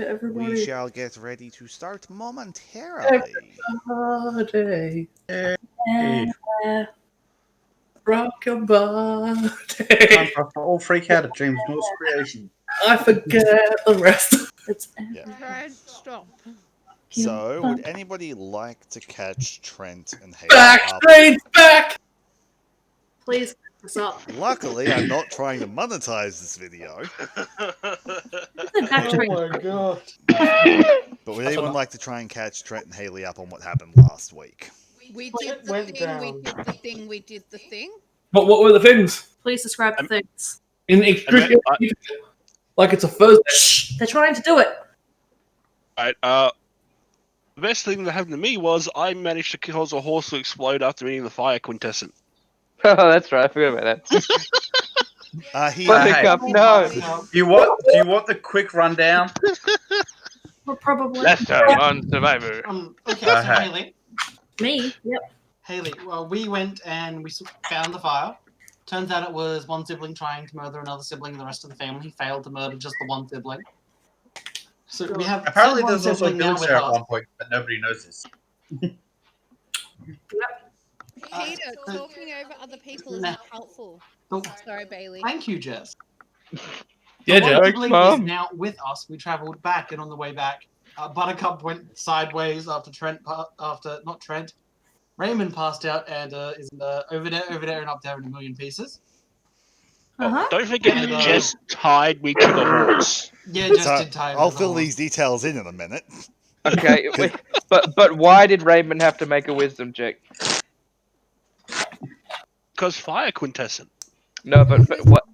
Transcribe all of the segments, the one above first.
everybody. We shall get ready to start momentarily. Everybody. Hey. Rock your body. Time for us to all freak out at James Moore's creation. I forget the rest. It's Yeah. Right, stop. So, would anybody like to catch Trent and Haley back. up? Train's back. Please pick this up. Luckily, I'm not trying to monetize this video. Oh my god. But would anyone like to try and catch Trent and Haley up on what happened last week? We What did the went thing, down? we did the thing, we did the thing. What were the things? Please describe the things. In excruciating detail. Like it's a Thursday. Shh, they're trying to do it. Right, the best thing that happened to me was I managed to cause a horse to explode after eating the fire quintessence. Oh, that's right. I forgot about that. He Buttercup, no. Do you want the quick rundown? Well, probably. Last time on Survivor. Okay, so Okay. Haley, Me? Yep. well, we went and we found the fire. Turns out it was one sibling trying to murder another sibling, and the rest of the family failed to murder just the one sibling. So we have Apparently one there's also a sibling now village with there at us. one point, but nobody knows this. Peter, talking over other people is Nah. not helpful. Oh, Sorry, Bailey. thank you, Jess. Yeah, One Joe. sibling Mom. is now with us. We travelled back, and on the way back, Buttercup went sideways after Raymond passed out and is over there, and up there in a million pieces. Uh-huh. Don't forget And, that Jess tied me to the horse. Yeah, Jess So, did time. I'll fill these details in a minute. Okay, but why did Raymond have to make a wisdom check? Because fire quintessence. No, but what?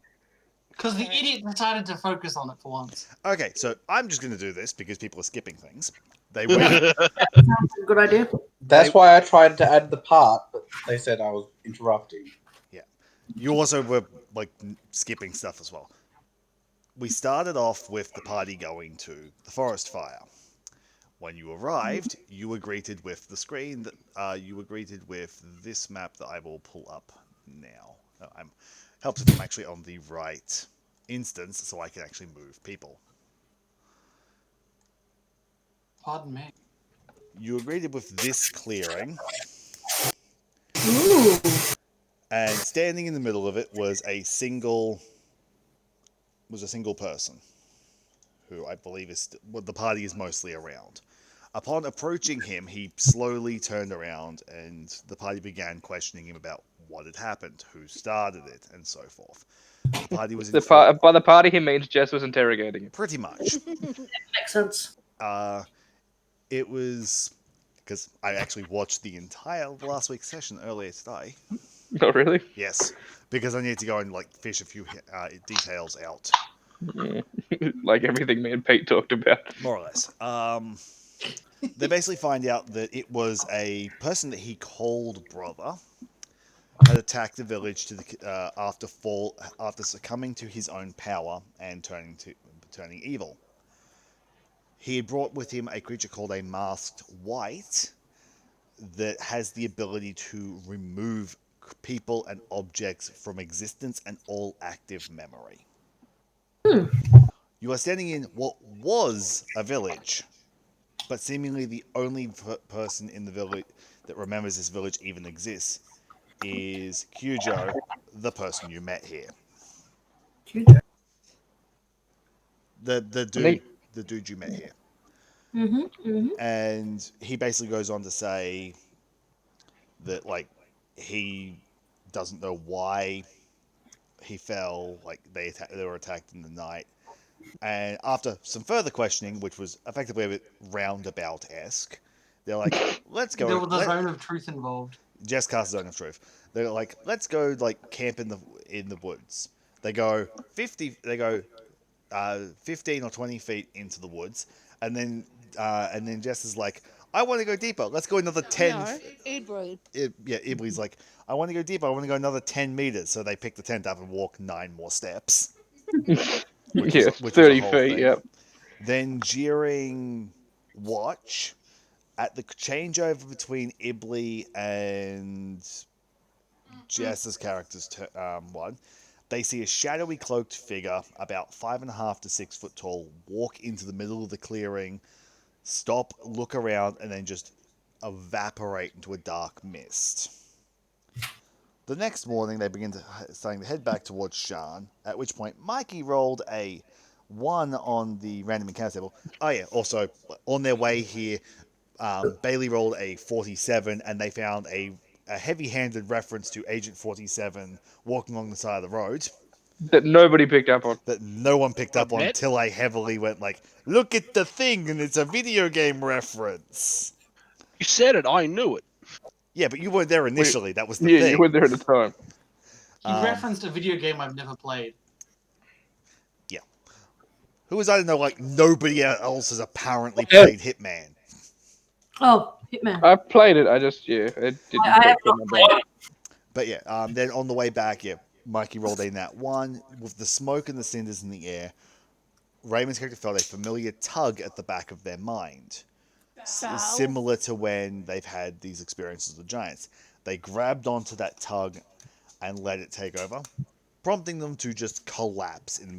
Because the idiot decided to focus on it for once. Okay, so I'm just going to do this because people are skipping things. They went. Sounds like a good idea. That's why I tried to add the part, but they said I was interrupting. You also were like skipping stuff as well. We started off with the party going to the forest fire. When you arrived, you were greeted with the screen that you were greeted with this map that I will pull up now. Helps if I'm actually on the right instance, so I can actually move people. Pardon me. You were greeted with this clearing, Ooh. and standing in the middle of it was a single person, who I believe is what the party is mostly around. Upon approaching him, he slowly turned around, and the party began questioning him about what had happened, who started it, and so forth. The party was By the party, he means Jess was interrogating him. pretty much. Makes sense. It was because I actually watched the entire last week's session earlier today. Oh, really? Yes, because I need to go and like fish a few details out, Like everything me and Pete talked about. more or less. They basically find out that it was a person that he called brother had attacked the village after succumbing to his own power and turning evil. He had brought with him a creature called a masked wight that has the ability to remove people and objects from existence and all active memory. You are standing in what was a village, but seemingly the only person in the village that remembers this village even exists is Kyujo, the person you met here. The dude you met here. And he basically goes on to say that like he doesn't know why he fell, like they were attacked in the night. And after some further questioning, which was effectively a bit roundabout-esque, they're like, let's go. There was a zone of truth involved. Jess cast Zone of Truth. They're like, let's go like camp in the woods. They go 15 or 20 feet into the woods, and then Jess is like, I want to go deeper. Let's go another 10. No, Edward. Ibley's like, I want to go deeper. I want to go another 10 meters. So they pick the tent up and walk 9 more steps. Which was 30 the whole feet, thing. yep. Then during watch, at the changeover between Ibley and Jess's character's one, They see a shadowy cloaked figure about 5.5 to 6 foot tall walk into the middle of the clearing, stop, look around, and then just evaporate into a dark mist. The next morning, they begin starting to head back towards Shan, at which point Mikey rolled a 1 on the random encounter table. Oh yeah, also, on their way here, Bailey rolled a 47, and they found a heavy-handed reference to Agent 47 walking along the side of the road That nobody picked up on. that no one picked up on bet. until I heavily went like, look at the thing, and it's a video game reference. You said it. I knew it. Yeah, but you weren't there initially. That was the Yeah, thing. you were there at the time. He referenced a video game I've never played. Yeah. Who was I to know, like, nobody else has apparently played Hitman. Oh, Hitman. I've played it. I just it didn't. I have click on not my played brain. it. But yeah, then on the way back, yeah, Mikey rolled a nat 1. With the smoke and the cinders in the air, Raymond's character felt a familiar tug at the back of their mind. Similar to when they've had these experiences with giants. They grabbed onto that tug and let it take over, prompting them to just collapse in the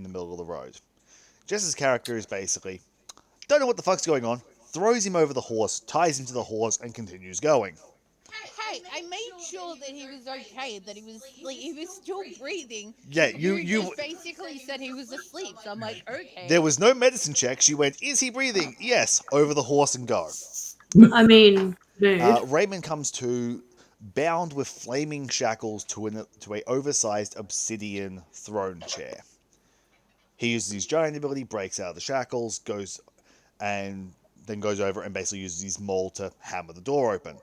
middle of the road. Jess's character is basically, don't know what the fuck's going on, throws him over the horse, ties him to the horse, and continues going. Hey, I made sure that he was okay, that he was still breathing. Yeah, You you just basically said he was asleep, so I'm like, okay. there was no medicine check. She went, is he breathing? Yes, over the horse and go. I mean, dude. Raymond comes to, bound with flaming shackles to a oversized obsidian throne chair. He uses his giant ability, breaks out of the shackles, goes over and basically uses his maul to hammer the door open.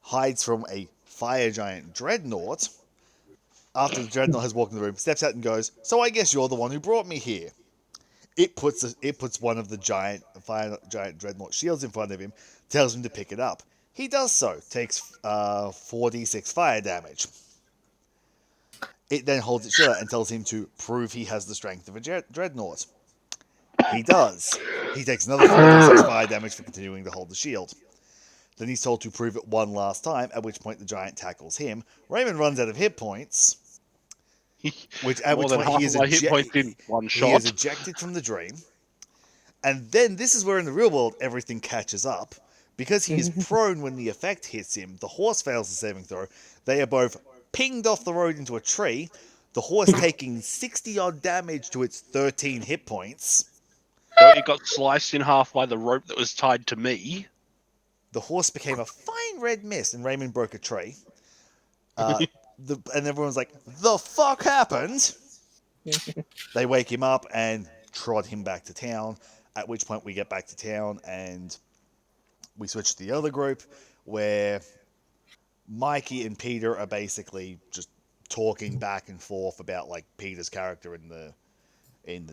Hides from a fire giant dreadnought. After the dreadnought has walked in the room, steps out and goes, so I guess you're the one who brought me here. It puts one of the fire giant dreadnought shields in front of him, tells him to pick it up. He does so, takes 4d6 fire damage. It then holds its shield out and tells him to prove he has the strength of a dreadnought. He does. He takes another 4d6 fire damage for continuing to hold the shield. Then he's told to prove it one last time, at which point the giant tackles him. Raymond runs out of hit points, at which point he is ejected from the dream. And then this is where in the real world everything catches up. Because he is prone when the effect hits him, the horse fails the saving throw. They are both pinged off the road into a tree, the horse taking 60-odd damage to its 13 hit points. It got sliced in half by the rope that was tied to me. The horse became a fine red mist, and Raymond broke a tree. And everyone's like, the fuck happened? They wake him up and trot him back to town, at which point we get back to town and we switch to the other group, where Mikey and Peter are basically just talking back and forth about, like, Peter's character in the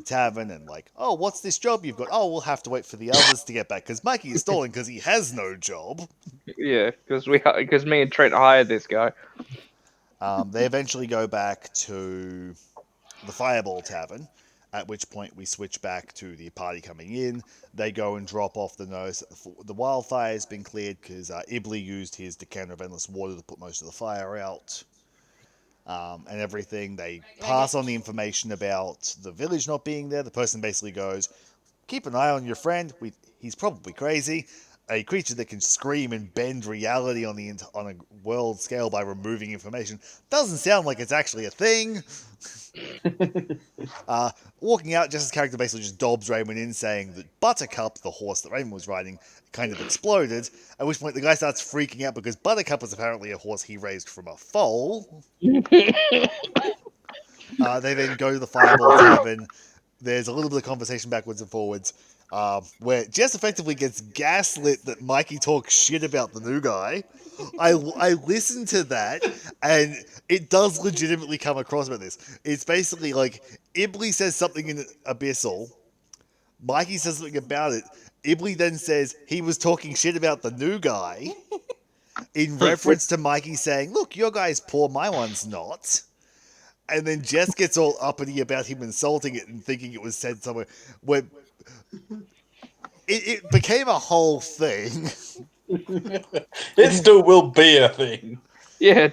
tavern, and like, oh, what's this job you've got? Oh, we'll have to wait for the others to get back, because Mikey is stalling because he has no job. Yeah, because me and Trent hired this guy. They eventually go back to the Fireball Tavern, at which point we switch back to the party coming in. They go and drop off the notice that the wildfire has been cleared, because Ibley used his decanter of endless water to put most of the fire out. And everything. They pass on the information about the village not being there. The person basically goes, keep an eye on your friend. He's probably crazy. A creature that can scream and bend reality on a world scale by removing information doesn't sound like it's actually a thing. Walking out, Jess's character basically just dobs Raymond in, saying that Buttercup, the horse that Raymond was riding, kind of exploded, at which point the guy starts freaking out because Buttercup is apparently a horse he raised from a foal. They then go to the Fireball Tavern. There's a little bit of conversation backwards and forwards, where Jess effectively gets gaslit that Mikey talks shit about the new guy. I listened to that, and it does legitimately come across about this. It's basically like, Ibley says something in Abyssal, Mikey says something about it, Ibley then says he was talking shit about the new guy, in reference to Mikey saying, look, your guy's poor, my one's not. And then Jess gets all uppity about him insulting it and thinking it was said somewhere, where it became a whole thing. It still will be a thing. Yeah,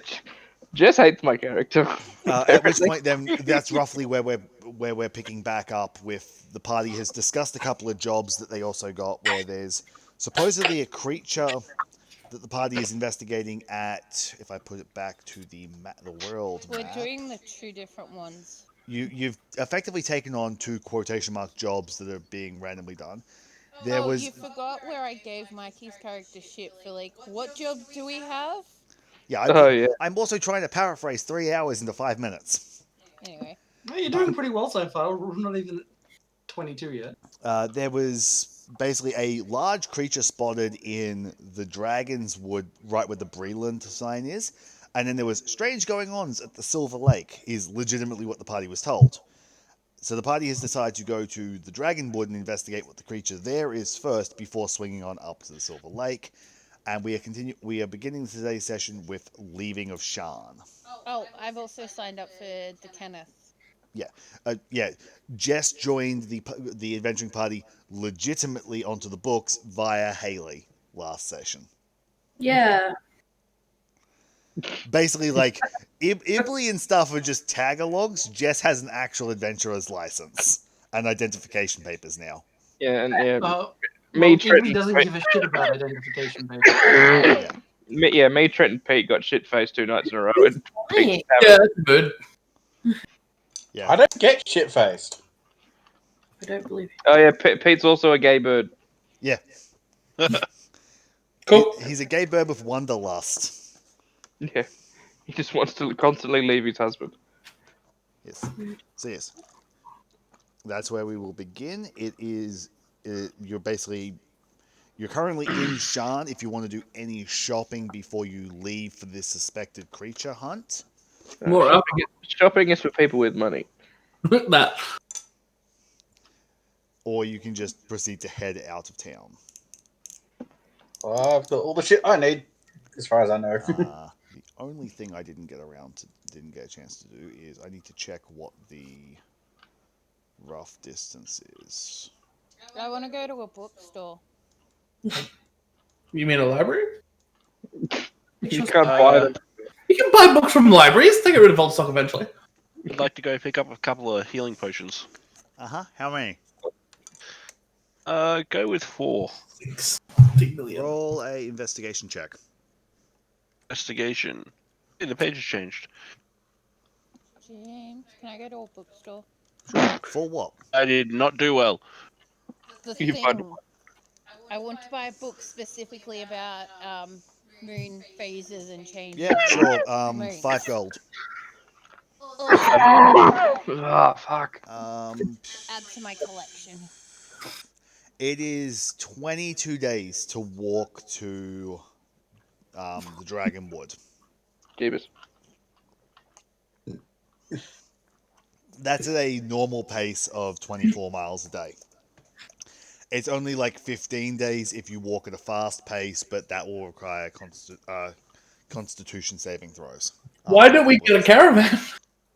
Jess hates my character. At which point, then that's roughly where we're picking back up with the party has discussed a couple of jobs that they also got, where there's supposedly a creature that the party is investigating at. If I put it back to the world We're map, doing the 2 different ones. you've effectively taken on 2 quotation mark jobs that are being randomly done. There Oh, was you forgot where I gave Mikey's character shit for like, what job do we have? yeah. Oh yeah. I'm also trying to paraphrase 3 hours into 5 minutes. Anyway. No, you're doing pretty well so far. We're not even at 22 yet. There was basically a large creature spotted in the Dragon's Wood, right where the Breland sign is. And then there was strange going-ons at the Silver Lake, is legitimately what the party was told. So the party has decided to go to the Dragonwood and investigate what the creature there is first before swinging on up to the Silver Lake. And we are beginning today's session with Leaving of Shan. Oh, I've also signed up for the Kenneth. Yeah. Jess joined the adventuring party legitimately onto the books via Haley last session. Yeah. Basically, like Ibley and stuff are just tag-alongs. Jess has an actual adventurer's license and identification papers now. Yeah, and yeah. Me, Trent, Ibley doesn't give a shit about identification papers. me, Trent, and Pete got shit-faced 2 nights in a row. And Hey. Yeah, that's good. Yeah. I don't get shit faced. I don't believe it. Oh yeah, Pete's also a gay bird. Yeah. Cool. He's a gay bird with wanderlust. Yeah, he just wants to constantly leave his husband. Yes. So yes, that's where we will begin. It is you're currently in Shan. If you want to do any shopping before you leave for this suspected creature hunt, More up Shopping is for people with money. that. or you can just proceed to head out of town. Well, I've got all the shit I need, as far as I know. The only thing I didn't get a chance to do is I need to check what the rough distance is. I want to go to a bookstore. You mean a library? You can't buy them. You can buy books from libraries. They get rid of old stock eventually. I'd like to go pick up a couple of healing potions. How many? Go with 4. 60 million. Roll a investigation check. Investigation. Hey, the page has changed. James, can I go to a bookstore? For what? I did not do well. The You thing. bought- I want to buy a book specifically about moon phases and changes. Yeah, sure. Moon. 5 gold. Ah, fuck. Add to my collection. It is 22 days to walk to the Dragonwood. Jeebus. That's at a normal pace of 24 miles a day. It's only like 15 days if you walk at a fast pace, but that will require constitution saving throws. Why don't we get a caravan? I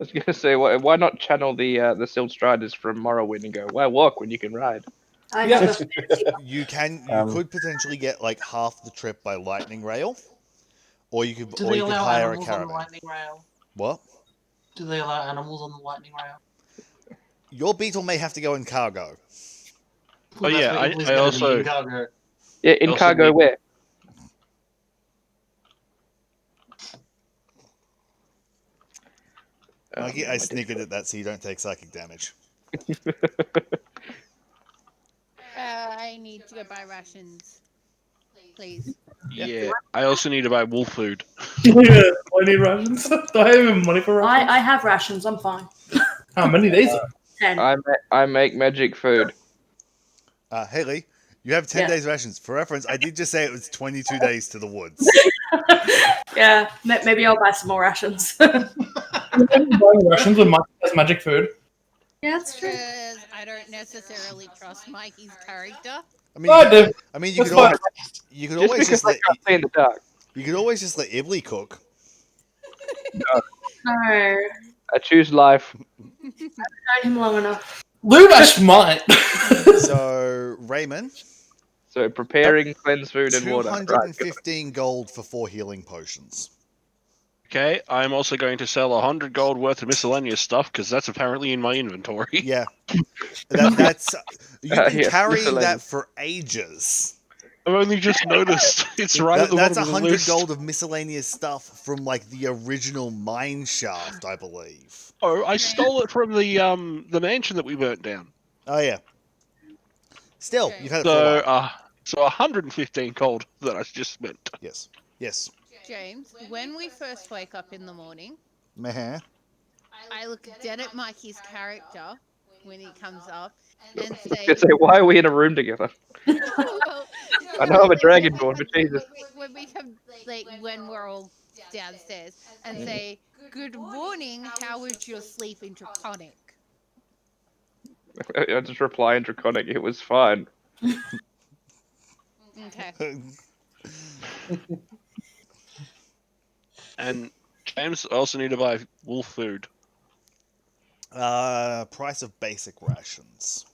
was gonna say, why not channel the Silt Striders from Morrowind and go, why walk when you can ride? I Yeah. have a You could potentially get like half the trip by lightning rail, or you could Do they allow hire a animals on the caravan. lightning rail? What? Do they allow animals on the lightning rail? Your beetle may have to go in cargo. Oh, yeah, That's what Ibley's I gonna also- be in cargo. Yeah, in Also cargo need- where? Mikey, I snickered at that so you don't take psychic damage. I need to go buy rations. Please. Yeah. I also need to buy wolf food. Yeah, I need rations. Do I have even money for rations? I have rations. I'm fine. How many days? 10. I make magic food. Haley, you have 10 Yeah. days rations. For reference, I did just say it was 22 days to the woods. Yeah, maybe I'll buy some more rations. Buying rations when Mike has magic food. Yeah, that's true. Because I don't necessarily trust Mikey's character. I mean, I do. you That's could fine. always, you could Just always because just I let can't see in the dark. you could always just let Ibley cook. No, I choose life. known him long enough. Lubash might. So Raymond, So preparing, cleanse food, and water. Right. 215 gold for 4 healing potions. Okay, I'm also going to sell 100 gold worth of miscellaneous stuff because that's apparently in my inventory. Yeah. That's you've been Yes, carrying that miscellaneous. for ages. I've only just noticed. It's right at the That's bottom of the 100 list. gold of miscellaneous stuff from like the original mine shaft, I believe. Oh, I stole it from the mansion that we burnt down. Oh yeah. Still, Okay. you've had it for a while. So 115 gold that I just spent. Yes. Yes. James, when we first wake up in the morning, Meh. I look dead at Mikey's character when he comes up and say, Say, why are we in a room together? well, I know I'm a like, dragonborn, but Jesus. when we come, like, when we're all downstairs and say, good morning, how was your sleep in Draconic? I just reply in Draconic, it was fine. Okay. And James, I also need to buy wolf food. Price of basic rations.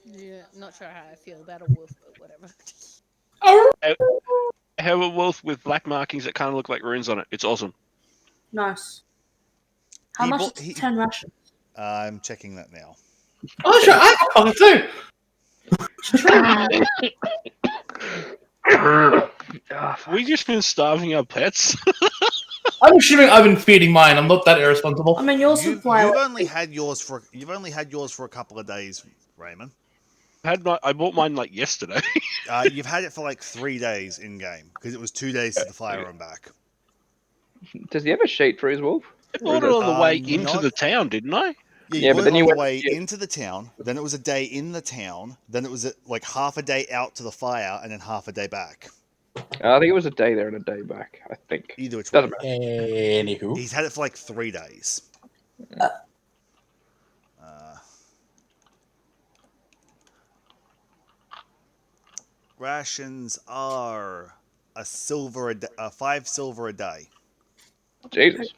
Yeah, not sure how I feel about a wolf, but whatever. I have a wolf with black markings that kind of look like runes on it. It's awesome. Nice. How He much bought- is he- 10 rations? I'm checking that now. Oh, sure, I have a coffee too. We just been starving our pets. I'm assuming I've been feeding mine. I'm not that irresponsible. I mean, your You've supply. only had yours for a couple of days, Raymond. I bought mine like yesterday. You've had it for like 3 days in game because it was 2 days to the fire and back. Does he have a sheet for his wolf? I bought it on the way into not- the town, didn't I? Yeah, Yeah, you but bought then it you on the went- way yeah. into the town. Then it was a day in the town. Then it was like half a day out to the fire, and then half a day back. I think it was a day there and a day back, I think. Either which way. Doesn't matter. Anywho. He's had it for like 3 days. Rations are a 5 silver a day. Jesus.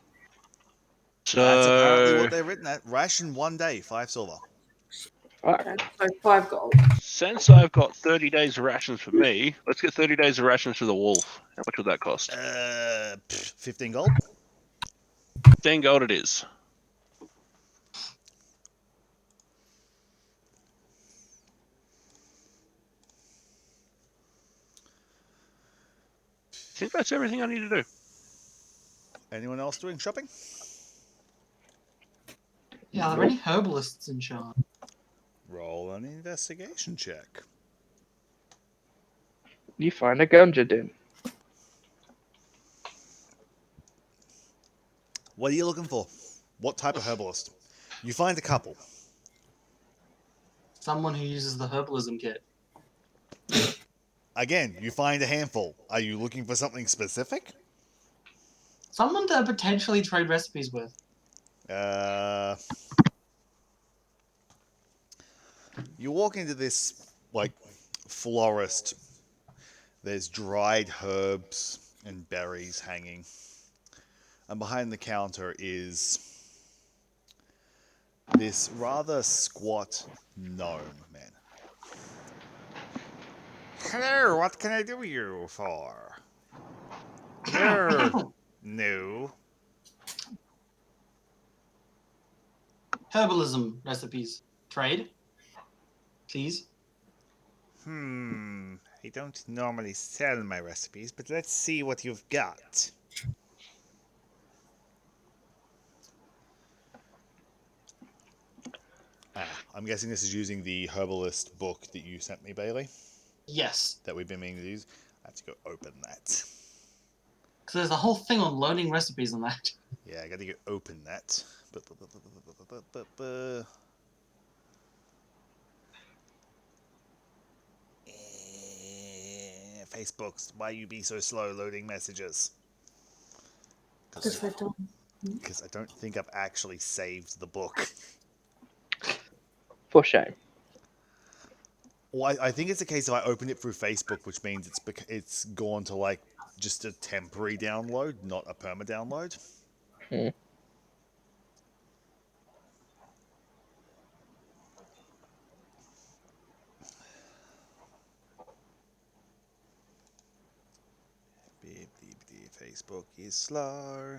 So That's apparently what they're written at. Ration 1 day, 5 silver. Fuck. Okay, so 5 gold. since I've got 30 days of rations for me, let's get 30 days of rations for the wolf. How much would that cost? 15 gold. 10 gold it is. I think that's everything I need to do. Anyone else doing shopping? Yeah, are there any herbalists in charge? Roll an investigation check. You find a gunja den. What are you looking for? What type of herbalist? You find a couple. Someone who uses the herbalism kit. Again, you find a handful. Are you looking for something specific? Someone to potentially trade recipes with. You walk into this like florist. There's dried herbs and berries hanging. And behind the counter is this rather squat gnome man. Hello, what can I do you for? No. Herbalism recipes. Trade. Please. I don't normally sell my recipes, but let's see what you've got. I'm guessing this is using the herbalist book that you sent me, Bailey, Yes. that we've been meaning to use. I have to go open that. Because there's a whole thing on learning recipes on that. Yeah, I gotta go open that. Facebook's, why you be so slow loading messages? Because we're done. Because I don't think I've actually saved the book. For shame. Well, I think it's a case of I opened it through Facebook, which means it's gone to like just a temporary download, not a perma download. Hmm. Facebook is slow.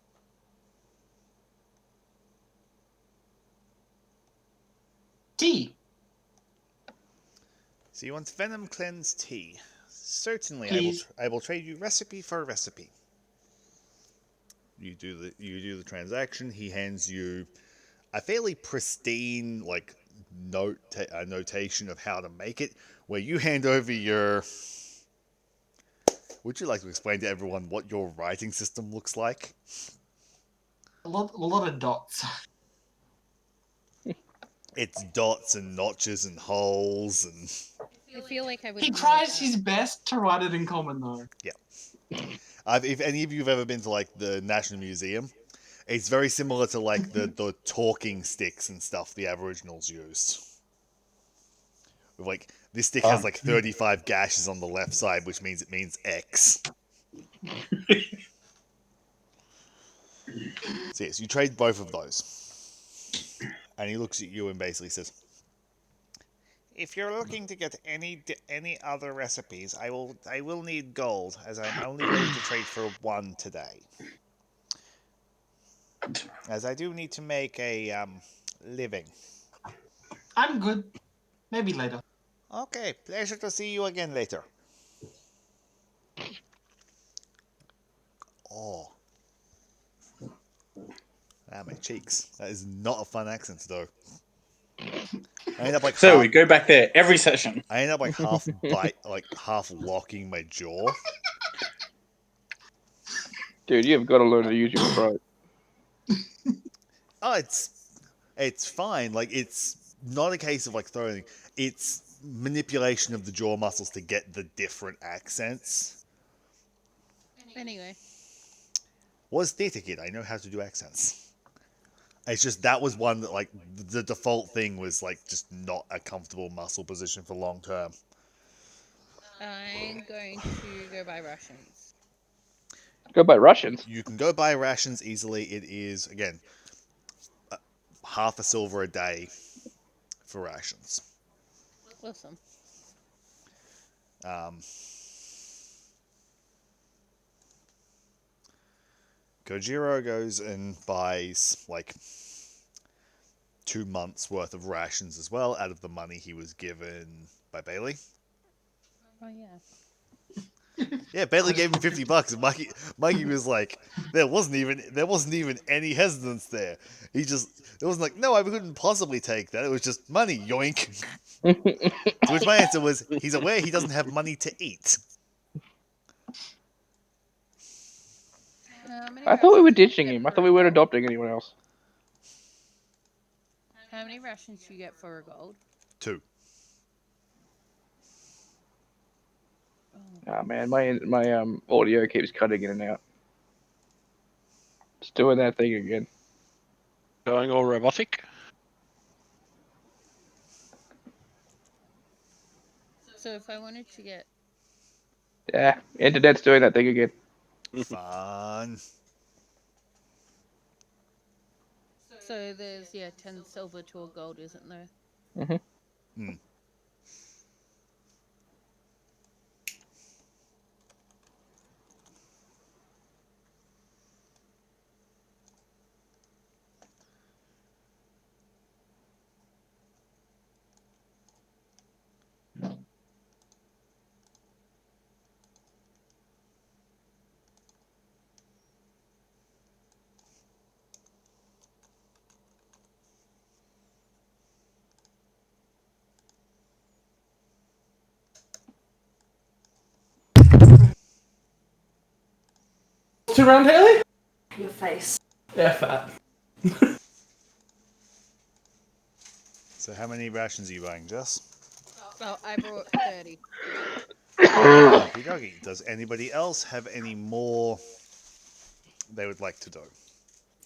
So you want Venom Cleanse tea? Certainly, Please. I will trade you recipe for recipe. You do the transaction. He hands you a fairly pristine notation of how to make it, where you hand over your. Would you like to explain to everyone what your writing system looks like? A lot of dots. It's dots and notches and holes and. I feel like I would. He know tries that. his best to write it in common, though. If any of you have ever been to like the National Museum, it's very similar to like the talking sticks and stuff the Aboriginals used. With like this stick has like 35 gashes on the left side, which means it means X. So yes, you trade both of those, and he looks at you and basically says, "If you're looking to get any other recipes, I will need gold, as I'm only ready to trade for one today, as I do need to make a living." I'm good. Maybe later. Okay, pleasure to see you again later. Oh. Ah, my cheeks. That is not a fun accent, though. I end up like So half, we go back there every session. I end up like half locking my jaw. Dude, you've got to learn to use your throat. Oh, it's fine. Like it's not a case of like throwing. It's manipulation of the jaw muscles to get the different accents. Anyway, Was theatre kid. I know how to do accents. It's just that was one that like the default thing was like just not a comfortable muscle position for long term. I'm going to go buy rations. Go buy Russians. You can go buy rations easily. It is again half a silver a day for rations. Awesome. Kojiro goes and buys like 2 months worth of rations as well out of the money he was given by Bailey. Oh yeah. Yeah, Bailey gave him $50, and Mikey was like, there wasn't even any hesitance there. It wasn't like, no, I couldn't possibly take that. It was just money, yoink. To which my answer was, he's aware he doesn't have money to eat. I thought we were ditching him. I thought we weren't adopting anyone else. How many rations do you get for a gold? 2. Ah man, my audio keeps cutting in and out. It's doing that thing again. Going all robotic. So if I wanted to get Yeah, internet's doing that thing again. Fun. so there's 10 silver to a gold, isn't there? Mm-hmm. Two round Haley? Your face. Yeah, fat. So how many rations are you buying, Jess? Oh, I brought 30. Okie dokie. Does anybody else have any more they would like to do?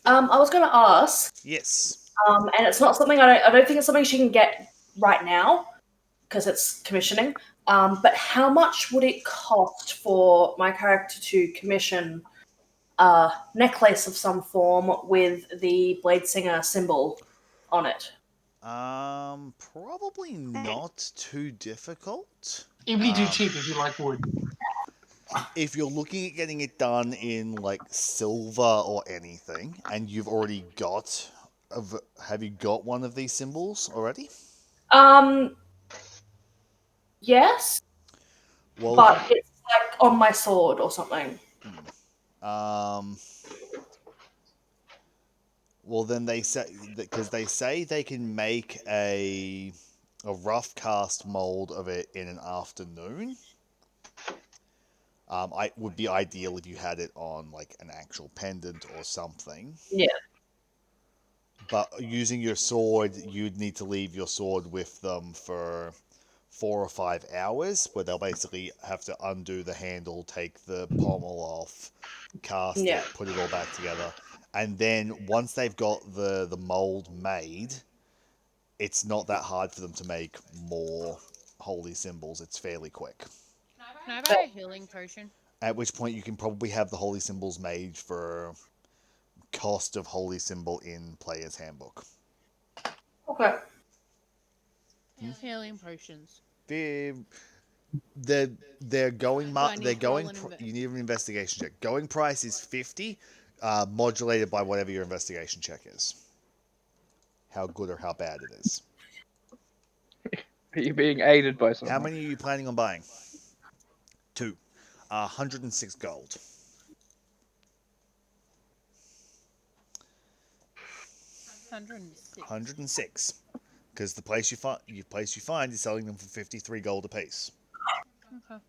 I was gonna ask, Yes. and it's not something I don't think it's something she can get right now because it's commissioning. But how much would it cost for my character to commission a necklace of some form with the Blade Singer symbol on it? Probably not too difficult. It'd be too cheap if you like wood. If you're looking at getting it done in like silver or anything, and you've already got, have you got one of these symbols already? yes, Well, but it's like on my sword or something. um, well then they say because they say they can make a rough cast mold of it in an afternoon. I would be ideal if you had it on like an actual pendant or something. Yeah. But using your sword, you'd need to leave your sword with them for 4 or 5 hours, where they'll basically have to undo the handle, take the pommel off, cast Yeah. it, put it all back together, and then once they've got the mold made, it's not that hard for them to make more holy symbols. It's fairly quick. Can I buy a healing potion? At which point you can probably have the holy symbols made for cost of holy symbol in player's handbook. Okay. Healing potions. They're going Do I need they're to roll going an you need an investigation check. Going price is 50, modulated by whatever your investigation check is. How good or how bad it is. Are you being aided by How someone? many are you planning on buying? 2. 106 gold. 106. 106. Because the place you find is selling them for 53 gold apiece. Okay.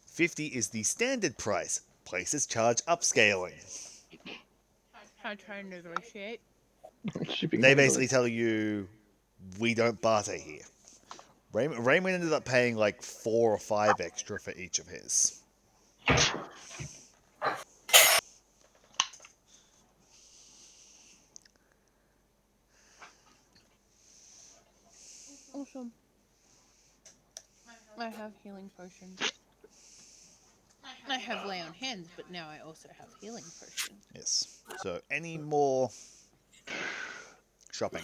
50 is the standard price. Places charge upscaling. I try and negotiate. Shipping They handling. basically tell you, we don't barter here. Raymond ended up paying like 4 or 5 extra for each of his. Awesome. I have healing potions. I have lay on hands, but now I also have healing potions. Yes. So any more shopping?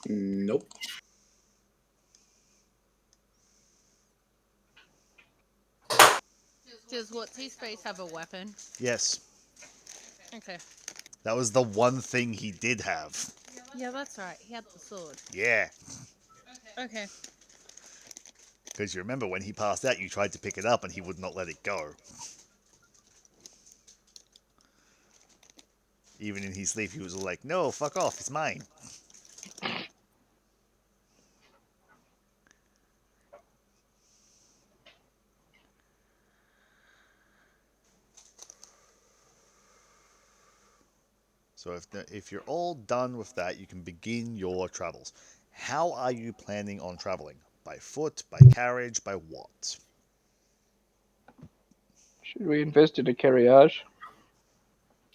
Nope. Does what's his face have a weapon? Yes. Okay. That was the one thing he did have. Yeah, that's right. He had the sword. Yeah. Okay. Because you remember when he passed out, you tried to pick it up and he would not let it go. Even in his sleep, he was like, no, fuck off, it's mine. So if you're all done with that, you can begin your travels. How are you planning on traveling? By foot, by carriage, by what? Should we invest in a carriage?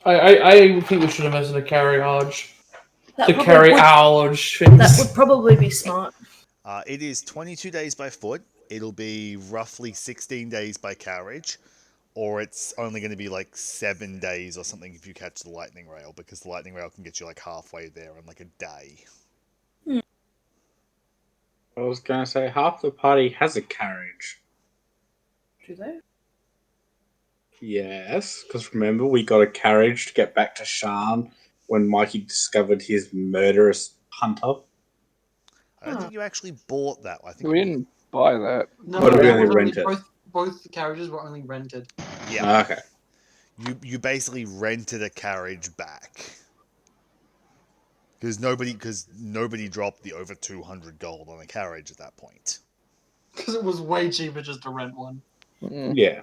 I think we should invest in a carriage. That To probably carry would, ouch that things. would probably be smart. It is 22 days by foot. It'll be roughly 16 days by carriage. Or it's only going to be like 7 days or something if you catch the lightning rail, because the lightning rail can get you like halfway there in like a day. I was going to say half the party has a carriage. Do they? Yes, because remember we got a carriage to get back to Shan when Mikey discovered his murderous hunter. I don't think you actually bought that. I think We you didn't buy that. No, What did we that only was rent it? both the carriages were only rented. Yeah. Okay. You basically rented a carriage back. Because nobody dropped the over 200 gold on a carriage at that point. Because it was way cheaper just to rent one. Mm. Yeah.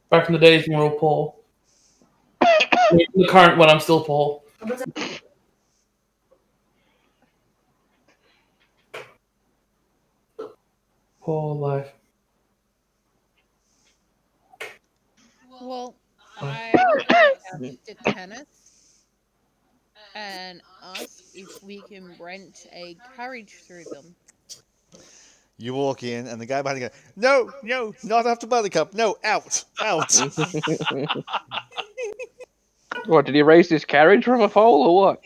Back in the days when we were poor. The current when I'm still poor. Poor life. Well, I will reach out to Kenneth and ask if we can rent a carriage through them. You walk in, and the guy behind you goes, no, no, not after Buttercup. No, out, out. What, did he raise his carriage from a foal or what?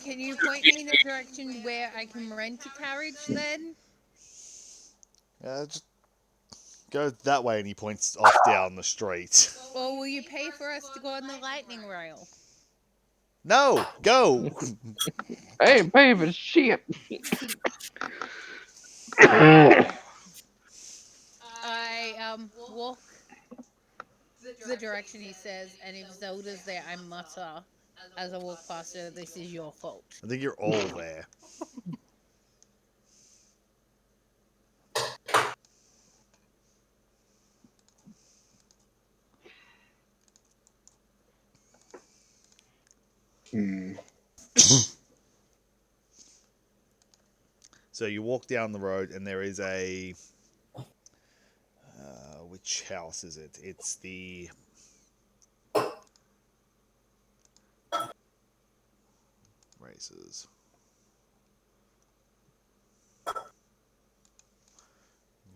Can you point me in the direction where I can rent a carriage then? Just Go that way, and he points off down the street. Or will you pay for us to go on the lightning rail? No, go. Hey, baby, shit. I walk the direction he says, and if Zelda's there, I mutter as I walk past her, "This is your fault." I think you're all there. Hmm. So you walk down the road, and there is a. Which house is it? It's the. Races.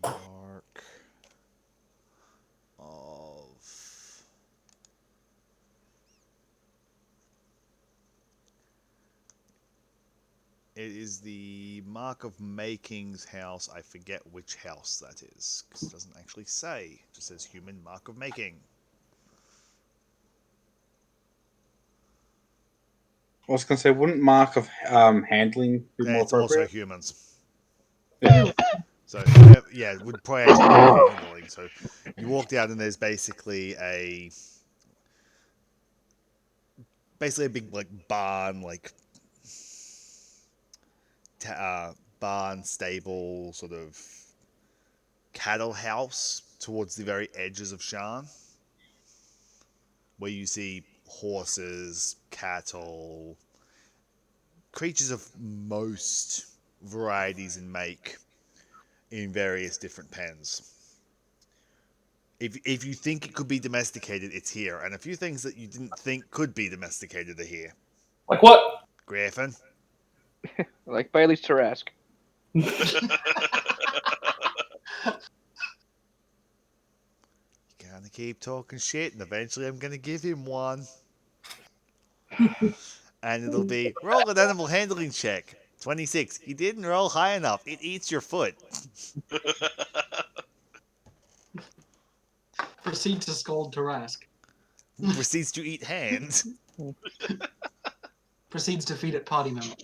Mark of. It is the Mark of Making's house. I forget which house that is, because it doesn't actually say. It just says human Mark of Making. I was going to say, wouldn't mark of handling be Yeah, more it's also appropriate? humans. Yeah. So, yeah, it would probably actually be handling. So you walk down, and there's basically a big, like, barn, like, barn, stable, sort of cattle house towards the very edges of Shan, where you see horses, cattle, creatures of most varieties and make in various different pens. If you think it could be domesticated, it's here. And a few things that you didn't think could be domesticated are here. Like what? Griffin. Like Bailey's Tarrasque. You're gonna keep talking shit, and eventually I'm gonna give him one. And it'll be roll an animal handling check. 26. You didn't roll high enough. It eats your foot. Proceed to scold Tarask. Proceeds to eat hands. Proceeds to feed it party member.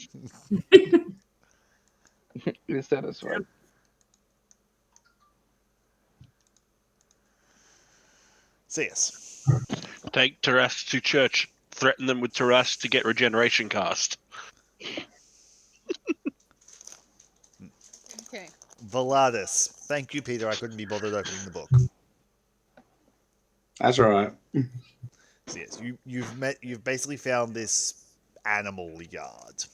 Is satisfied. So yes. Take Taras to church. Threaten them with Taras to get regeneration cast. Okay. Veladis. Thank you, Peter. I couldn't be bothered opening the book. That's all right. So yes, you've basically found this animal yard.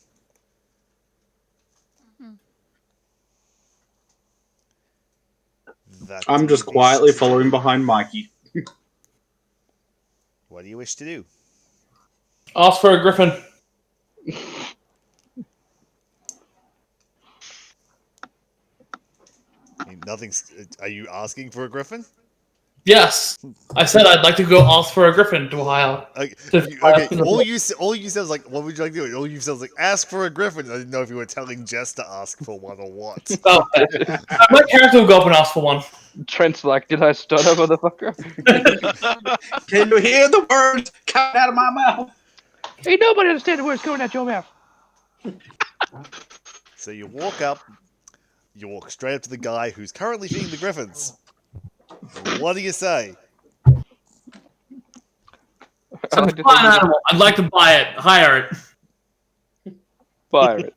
That I'm just you wish quietly to following do. behind Mikey. What do you wish to do? Ask for a griffin. Nothing's. Are you asking for a griffin? Yes. I said I'd like to go ask for a griffin to hire. Okay. All you said was like, "What would you like to do?" All you said was like, "Ask for a griffin." I didn't know if you were telling Jess to ask for one or what. Oh, my character will go up and ask for one. Trent's like, did I stutter, motherfucker? Can you hear the words coming out of my mouth? Ain't nobody understand the words coming out your mouth. So you walk up. You walk straight up to the guy who's currently feeding the griffins. What do you say? It's a fine animal. I'd like to buy it. Hire it. Fire it.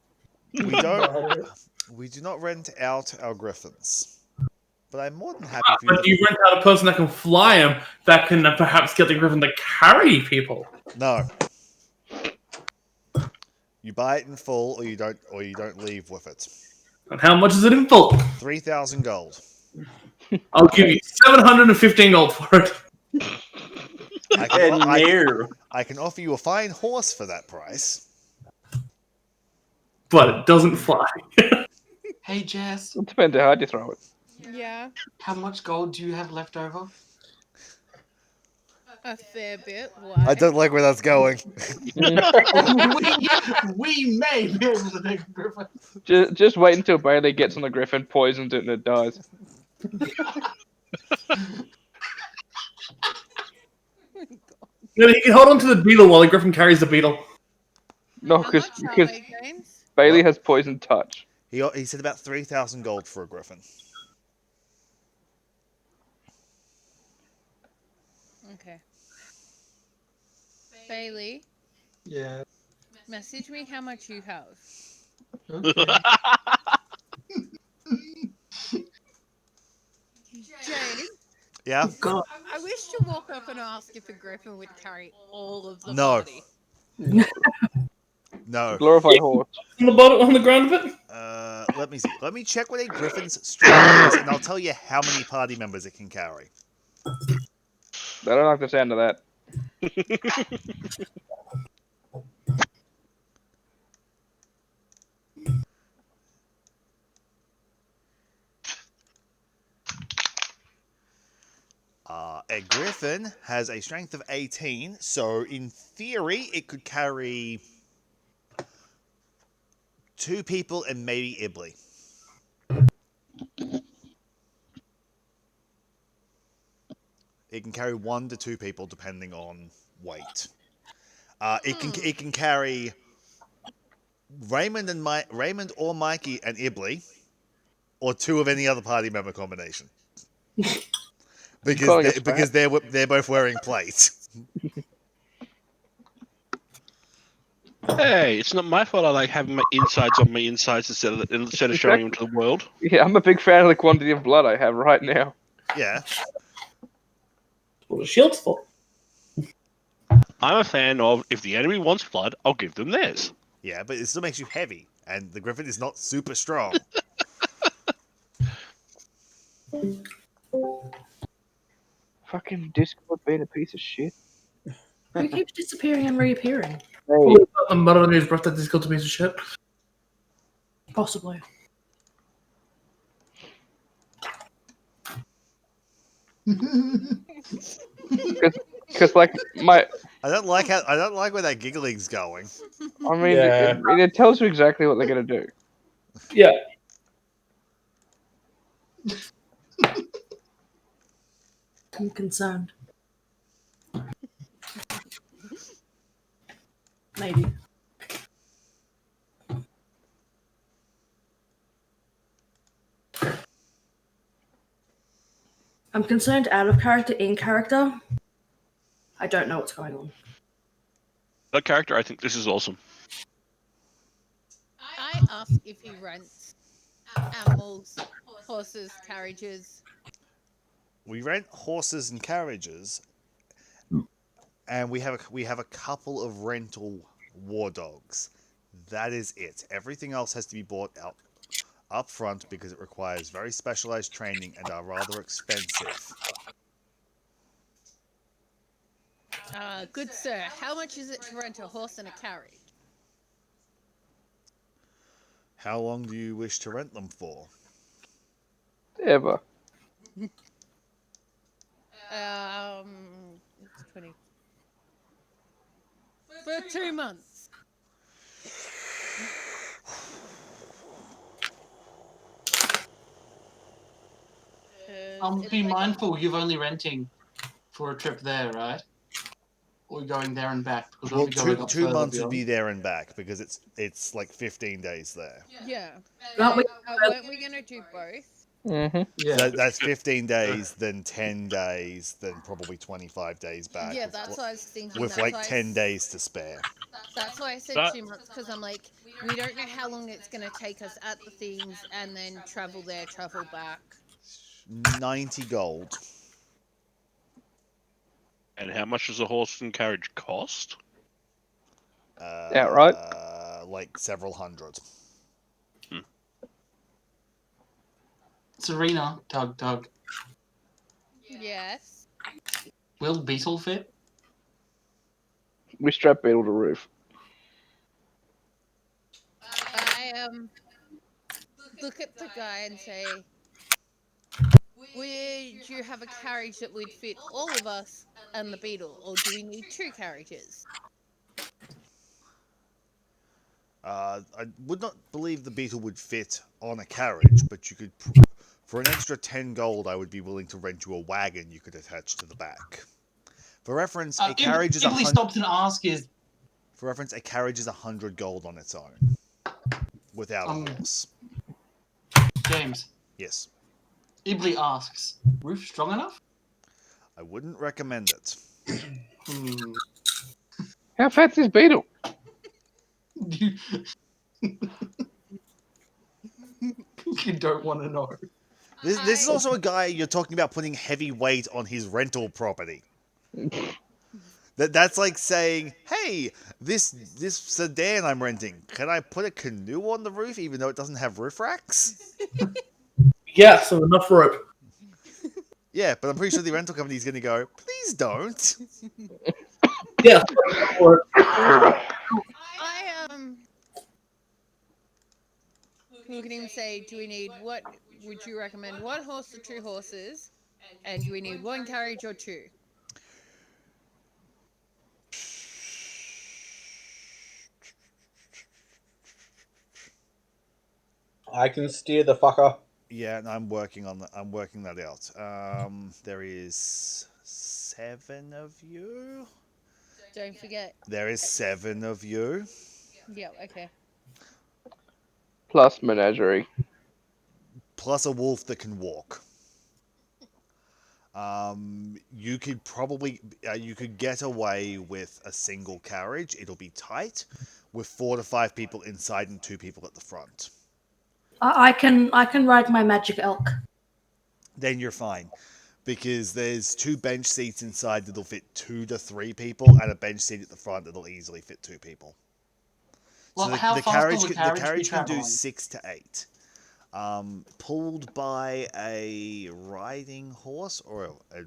We do not rent out our griffins. But I'm more than happy for you But you rent out a person that can fly him, that can perhaps get the griffin to carry people. No. You buy it in full, or you don't leave with it. And how much is it in full? 3,000 gold. I'll give you 715 gold for it. I can offer you a fine horse for that price. But it doesn't fly. Hey, Jess. It depends on how you throw it. Yeah. How much gold do you have left over? A fair bit. Why? I don't like where that's going. we may be able to take a griffin. Just wait until Bailey gets on the griffin, poisons it, and it dies. No, he can hold on to the beetle while the griffin carries the beetle. No, How because much are they, James? Bailey What? has poison touch. He said about 3,000 gold for a griffin. Okay. Bailey, Yeah. message me how much you have. Okay. James, Yeah? God. I wish to walk up and ask if a griffin would carry all of the No. party. No. Glorified horse. On the bottom, on the ground of it. Let me see. Let me check what a griffin's strength is, and I'll tell you how many party members it can carry. I don't like the sound of that. A griffin has a strength of 18, so in theory, it could carry 2 people and maybe Ibley. It can carry 1 to 2 people depending on weight. It can carry Raymond or Mikey and Ibley, or 2 of any other party member combination. calling us Because they're both wearing plates. Hey, it's not my fault. I like having my insides on my insides instead of showing them to the world. Yeah, I'm a big fan of the quantity of blood I have right now. Yeah. What the shield's for? I'm a fan of if the enemy wants blood, I'll give them theirs. Yeah, but it still makes you heavy, and the griffin is not super strong. Fucking Discord being a piece of shit. Who keeps disappearing and reappearing? Hey, Probably not the mother on his breath that Discord's a piece of shit. Possibly. because like my, I don't like where that giggling's going. I mean, Yeah. it tells you exactly what they're gonna do. Yeah. I'm concerned. Maybe. I'm concerned out of character, in character. I don't know what's going on. That character, I think this is awesome. I ask if he rents animals, horses, carriages. We rent horses and carriages, and we have a couple of rental war dogs. That is it. Everything else has to be bought out up front because it requires very specialized training and are rather expensive. Good sir, how much is it to rent a horse and a carriage? How long do you wish to rent them for? Ever. 20. For 2 months. Be mindful, you're only renting for a trip there, right? Or going there and back, because we'll Well, be going up two further months would beyond. be there and back because it's like 15 days there. Yeah. Aren't we- Weren't we going to do both? Mm-hmm. Yeah. So that's 15 days, then 10 days, then probably 25 days back. Yeah, that's what I was thinking. with That's like why 10 days to spare. That's why I said That- 2 months, because I'm like, we don't know how long it's going to take us at the things and then travel there, travel back. 90 gold. And how much does a horse and carriage cost? Yeah, right. Like several hundred. Serena, Tug. Yes. Will Beetle fit? We strap Beetle to roof. I look at the guy and say, would you have a carriage that would fit all of us and the beetle, or do we need 2 carriages? I would not believe the beetle would fit on a carriage, but you could For an extra 10 gold, I would be willing to rent you a wagon you could attach to the back. For reference, a carriage is Ibley stops and asks is... For reference, a carriage is 100 gold on its own, without a horse. James. Yes. Ibley asks, roof strong enough? I wouldn't recommend it. How fat's this beetle? You don't want to know. This is also a guy you're talking about putting heavy weight on his rental property. That's like saying, hey, this sedan I'm renting, can I put a canoe on the roof even though it doesn't have roof racks? Yeah, so enough rope. Yeah, but I'm pretty sure the rental company is going to go, please don't. Yeah. We can even say, do we need what would you recommend? One horse or two horses? And do we need one carriage or two? I can steer the fucker. Yeah, and I'm working on that. I'm working that out. There is 7 of you. Don't forget. There is 7 of you. Yeah, okay. Plus menagerie. Plus a wolf that can walk. You could probably you could get away with a single carriage. It'll be tight, with 4 to 5 people inside and 2 people at the front. I can ride my magic elk. Then you're fine, because there's 2 bench seats inside that'll fit 2 to 3 people, and a bench seat at the front that'll easily fit 2 people. Well, So how the fast carriage will the can carriage be do traveling? 6 to 8. Pulled by a riding horse or a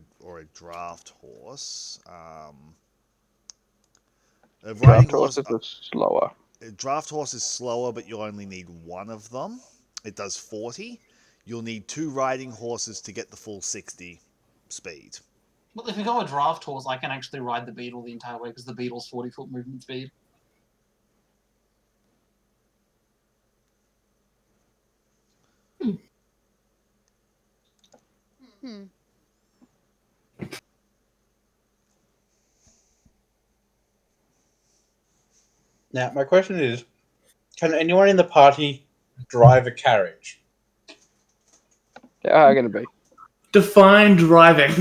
draft horse. A riding Draft horses are slower. A draft horse is slower, but you'll only need 1 of them. It does 40. You'll need 2 riding horses to get the full 60 speed. Well, if we go a draft horse, I can actually ride the beetle the entire way because the beetle's 40-foot movement speed. Now, my question is, can anyone in the party drive a carriage? How are going to be? Define driving.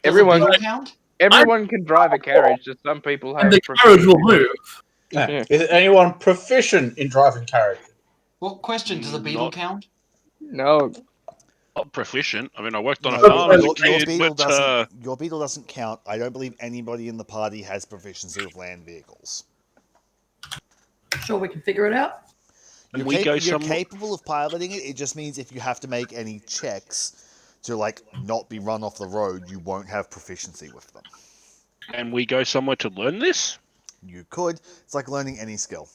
Everyone count? Everyone can drive a carriage, just some people have And the carriage will move. Yeah. Is anyone proficient in driving carriage? Well, question, does a beetle count? No. Not proficient. I mean, I worked on a No, farm as a your kid, beetle but doesn't. Your beetle doesn't count. I don't believe anybody in the party has proficiency with land vehicles. Sure, we can figure it out. You're capable of piloting it. It just means if you have to make any checks to not be run off the road, you won't have proficiency with them. And we go somewhere to learn this? You could. It's like learning any skill.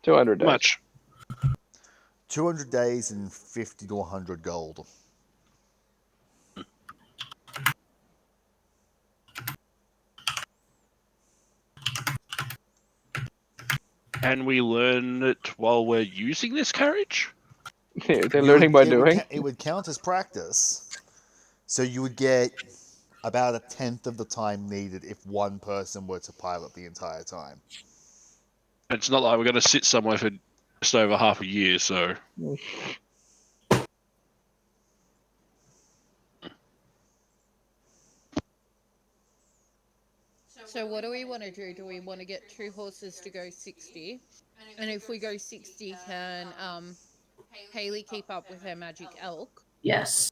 200 days. Much. 200 days and 50 to 100 gold. And we learn it while we're using this carriage? Yeah, they're learning by doing. It would count as practice. So you would get about a 10th of the time needed if one person were to pilot the entire time. It's not like we're going to sit somewhere for just over half a year, so... So what do we want to do? Do we want to get 2 horses to go 60? And if we go 60, can Haley keep up with her magic elk? Yes.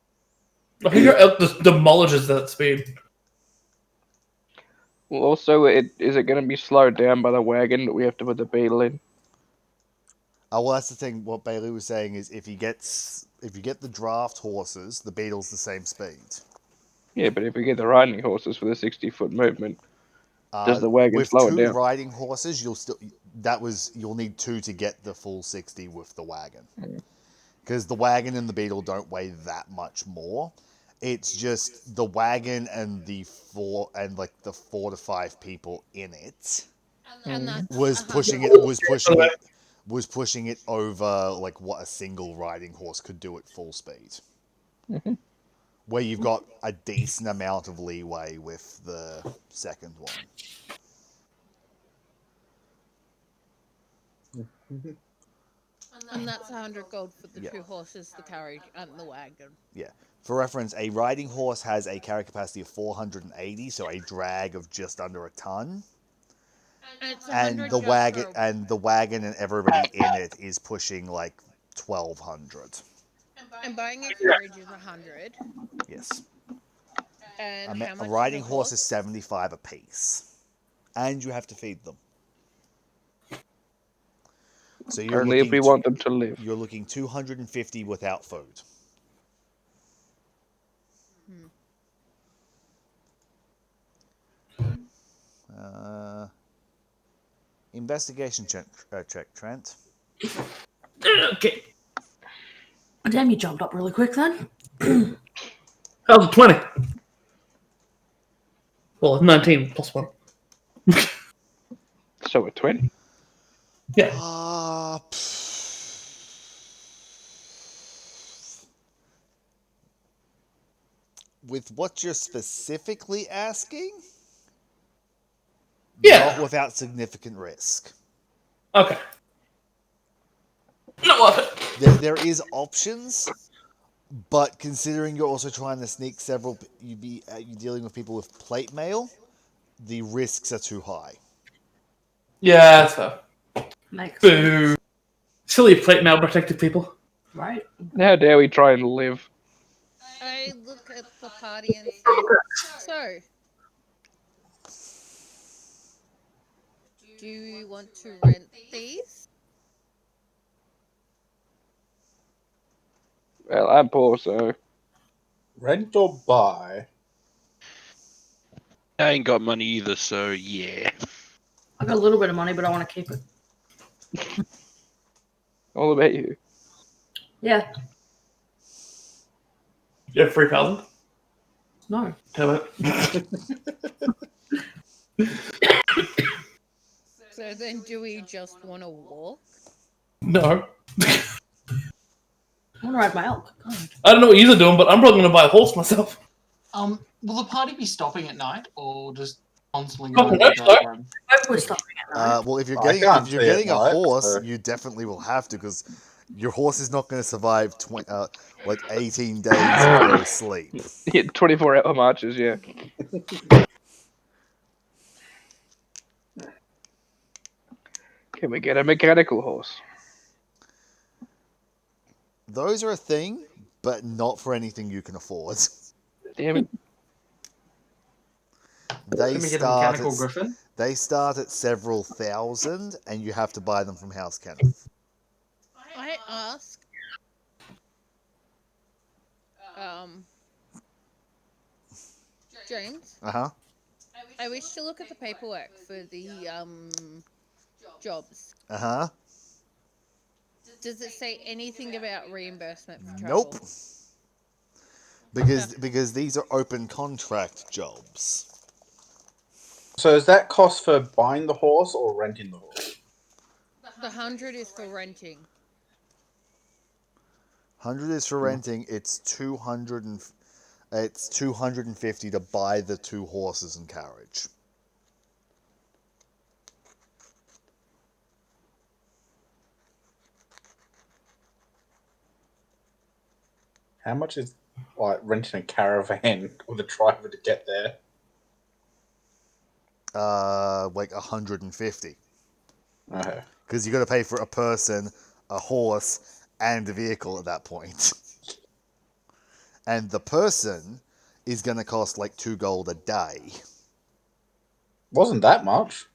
I think your elk just demolishes that speed. Well, also, is it going to be slowed down by the wagon that we have to put the beetle in? Oh, well, that's the thing. What Bailey was saying is if you get the draft horses, the beetle's the same speed. Yeah, but if we get the riding horses for the 60-foot movement, does the wagon slow it down? With 2 riding horses, you'll need 2 to get the full 60 with the wagon. Because the wagon and the beetle don't weigh that much more. It's just the wagon and the 4 to 5 people in it And that's was pushing it was pushing it over like what a single riding horse could do at full speed. Mhm. Where you've got a decent amount of leeway with the second one. And that's 100 gold for the Yeah. 2 horses, the carriage, and the wagon. Yeah. For reference, a riding horse has a carry capacity of 480, so a drag of just under a ton. And it's And 100 the just wagon for... and the wagon and everybody in it is pushing like 1200. And buying a carriage is 100. Yes. And how A much riding is a horse is 75 apiece. And you have to feed them. So you're Only if we want them to live. You're looking 250 without food. Investigation check, Trent. Okay. Damn, you jumped up really quick then. That was 20. Well, 19 plus 1. So we're 20. Yeah. With what you're specifically asking, Yeah. not without significant risk. Okay. Not worth it. There is options, but considering you're also trying to sneak several, you're dealing with people with plate mail, the risks are too high. Yeah, that's fair. Makes Boo. Silly plate mail protected people. Right. How dare we try and live? I look at the party and say, so, do you want to rent these? Well, I'm poor, so Rent or buy? I ain't got money either, so yeah. I got a little bit of money, but I want to keep it. all about you. Yeah. You have 3,000? No. Damn it. So then do we just want to walk? No. I want to ride my elk. God. I don't know what you're doing, but I'm probably going to buy a horse myself. Will the party be stopping at night or just constantly Oh, going no, to the room? Hopefully stopping at night. Well, if you're I getting can't see at a night, horse, so- you definitely will have to, because your horse is not going to survive 18 days of no sleep. Yeah, 24-hour marches, yeah. Can we get a mechanical horse? Those are a thing, but not for anything you can afford. Damn it. They Let me get a start mechanical at, griffin. they start at several thousand, and you have to buy them from House Kenneth. I ask, James, Uh-huh. I wish to look at the paperwork for the jobs. Uh-huh. Does it say anything about reimbursement for travel? Nope. Because these are open contract jobs. So is that cost for buying the horse or renting the horse? The 100 is for renting. 100 is for renting. It's 250 to buy the 2 horses and carriage. How much is like renting a caravan with a driver to get there? Like 150. Okay. Because you got to pay for a person, a horse, and a vehicle at that point. And the person is going to cost like 2 gold a day. Wasn't that much.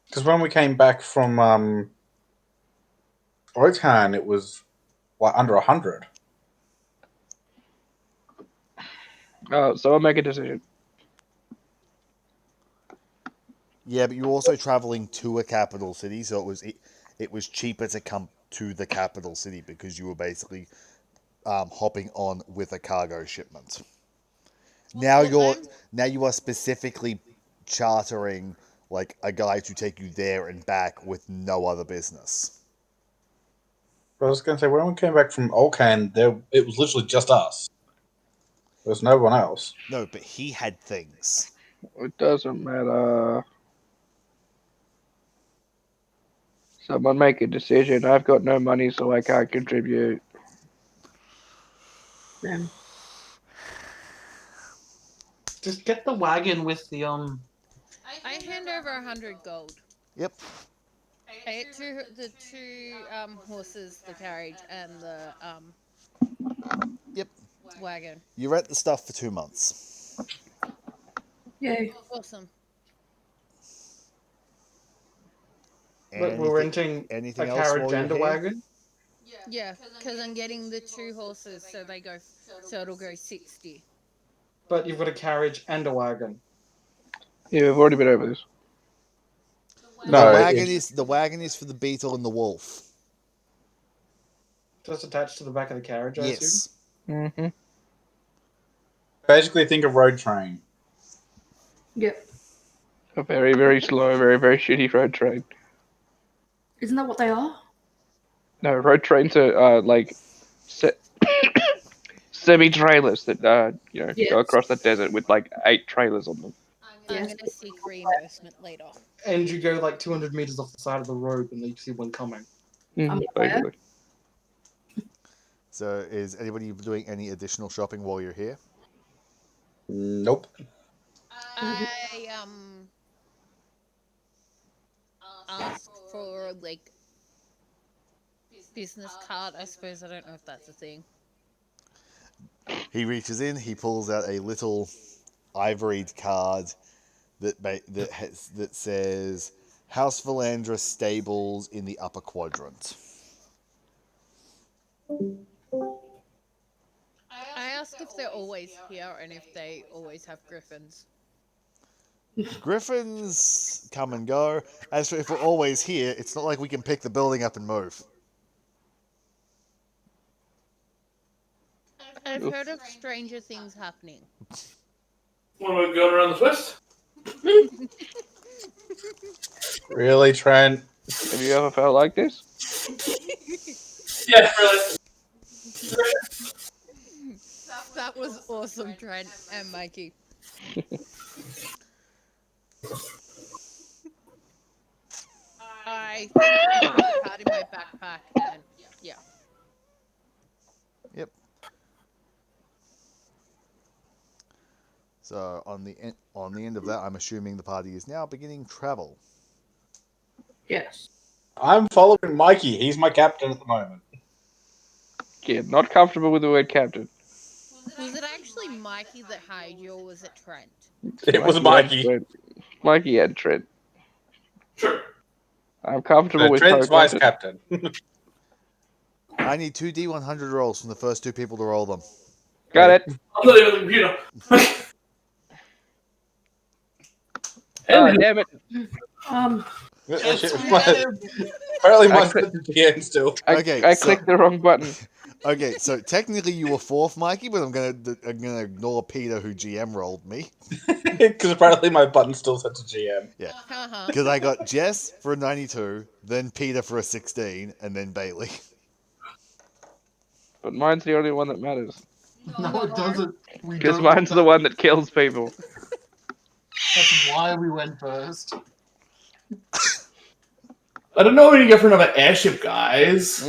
Because when we came back from Rotan, it was like under 100. So I'll make a decision. Yeah, but you're also traveling to a capital city, so it was cheaper to come to the capital city because you were basically hopping on with a cargo shipment. Now Well, you are specifically chartering like a guy to take you there and back with no other business. I was going to say, when we came back from Olcan, it was literally just us. There was no one else. No, but he had things. It doesn't matter. Someone make a decision. I've got no money, so I can't contribute. Yeah. Just get the wagon with the I hand over 100 gold. Yep. I get the two horses, the carriage, and the Yep. wagon. You rent the stuff for 2 months. Yay. Awesome. But we're renting anything a else carriage while you're and a here? wagon. Yeah, because I'm getting the two horses, so it'll go 60. But you've got a carriage and a wagon. Yeah, we've already been over this. No, the wagon is for the beetle and the wolf. Just attached to the back of the carriage, I assume. Yes. Mm-hmm. basically think of road train. Yep. A very, very slow, very, very shitty road train. Isn't that what they are? No, road trains are like semi-trailers that Yes. go across the desert with like 8 trailers on them. I'm Yes. going to seek reimbursement later. And you go like 200 meters off the side of the road and you see one coming. I'm Basically. So, is anybody doing any additional shopping while you're here? Nope. I ask for like business card. I suppose I don't know if that's a thing. He reaches in, he pulls out a little ivoried card that says House Valandra stables in the upper quadrant. I ask if they're always here and if they always have griffins. Griffins come and go. As for if we're always here, it's not like we can pick the building up and move. I've heard of stranger things happening. What am I going around the twist? Really, Trent? Have you ever felt like this? Yeah, really. That was awesome, Trent and Mikey. I think I put the card in my backpack and yeah. Yep. So on the end of that, I'm assuming the party is now beginning travel. Yes. I'm following Mikey. He's my captain at the moment. Yeah, not comfortable with the word captain. Was it actually Mikey that hired you, or was it Trent? It was and Mikey. Trent. Mikey and Trent. Sure. I'm comfortable So with Trent's vice co-captain. captain. I need 2 D100 rolls from the first 2 people to roll them. Got it. I'm not even, you know. Oh, damn it. Apparently, my click- GM still. I clicked the wrong button. Okay, so technically you were 4th, Mikey, but I'm gonna ignore Peter who GM rolled me. Because apparently my button's still set to GM. Yeah, Uh-huh. because I got Jess for a 92, then Peter for a 16, and then Bailey. But mine's the only one that matters. No, it doesn't. Because mine's the one that kills people. That's why we went first. I don't know what you get for another airship, guys.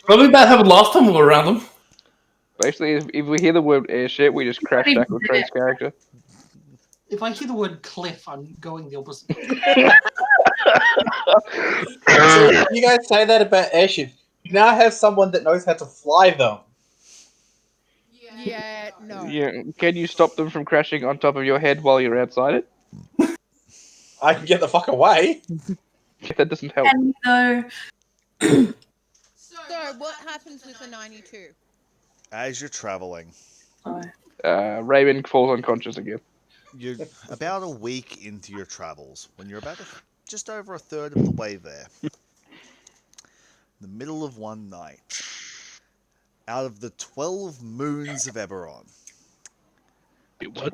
Probably bad having lost them all around them. Basically, if we hear the word airship, we just crash back with Trent's character. If I hear the word cliff, I'm going the opposite. So you guys say that about airships. You now have someone that knows how to fly them. Yeah, no. Yeah, can you stop them from crashing on top of your head while you're outside it? I can get the fuck away. That doesn't help. And though, So, what happens with the 92? As you're traveling, Raven falls unconscious again. you're about a week into your travels when you're about just over a third of the way there. The middle of one night, out of the 12 moons of Eberron. What?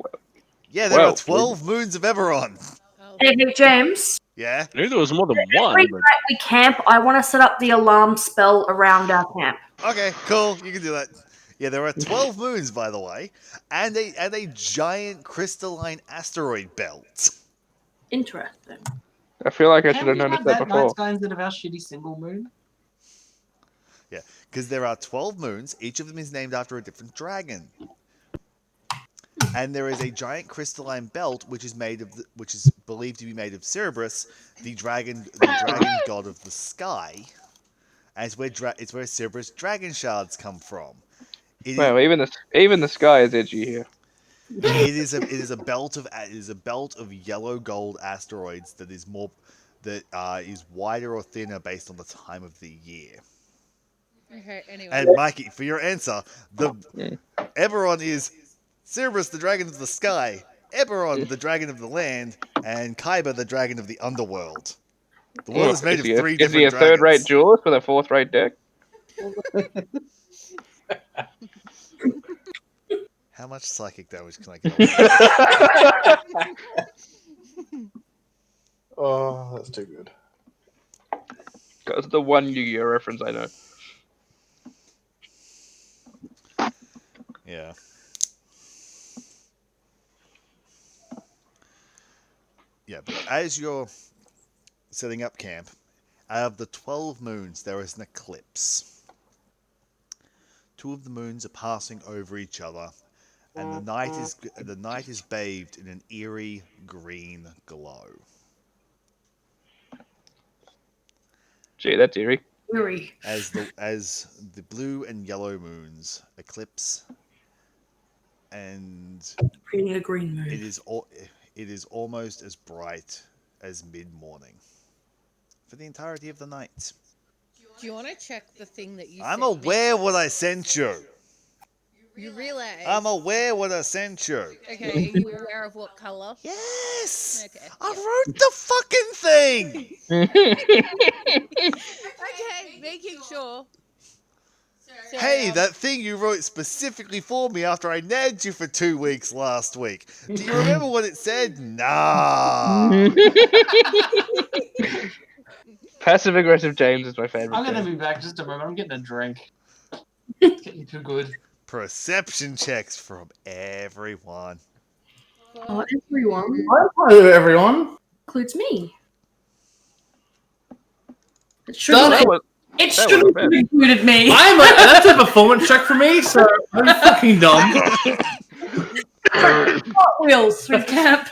Yeah, there are 12 12 moons of Eberron. Hey, James. Yeah. I knew there was more than one, Every but night we camp, I want to set up the alarm spell around our camp. Okay, cool. You can do that. Yeah, there are 12 moons, by the way, and a giant crystalline asteroid belt. Interesting. I feel like I Can should have we noticed have that that night before. sky instead of our shitty single moon? Yeah, because there are 12 moons. Each of them is named after a different dragon. And there is a giant crystalline belt, which is which is believed to be made of Cerberus, the dragon god of the sky. And it's where Cerberus dragon shards come from. Well, even the sky is edgy here. It is a belt of yellow gold asteroids that is wider or thinner based on the time of the year. Okay, anyway. And Mikey, for your answer, the Mm. Eberron is Cerberus, the dragon of the sky, Eberron, the dragon of the land, and Kyber, the dragon of the underworld. The world is made of three Is he different a third-rate dragons. duelist with a fourth-rate deck? How much psychic damage can I get off this? Oh, that's too good. That's the one Yu-Gi-Oh reference I know. Yeah. Yeah, but as you're setting up camp, out of the 12 moons, there is an eclipse. Two of the moons are passing over each other, and the night is bathed in an eerie green glow. Gee, that's eerie. Eerie. As the blue and yellow moons eclipse, and Creating a green moon. it is almost as bright as mid-morning for the entirety of the night. Do you want to check the thing that you I'm sent me? aware what I sent you. You realize? I'm aware what I sent you. Okay, are you aware of what color? Yes! Okay. I wrote the fucking thing! Okay, making sure. So, Hey, that thing you wrote specifically for me after I nagged you for 2 weeks last week. Do you remember what it said? Nah. Passive-aggressive James is my favorite. I'm gonna James. be back just a moment. I'm getting a drink. It's getting too good. Perception checks from everyone. Oh, everyone Hello, everyone. includes me. It Done. shouldn't, That was it that shouldn't was have included me. That's a performance check for me, so I'm fucking dumb. Hot Wheels through camp.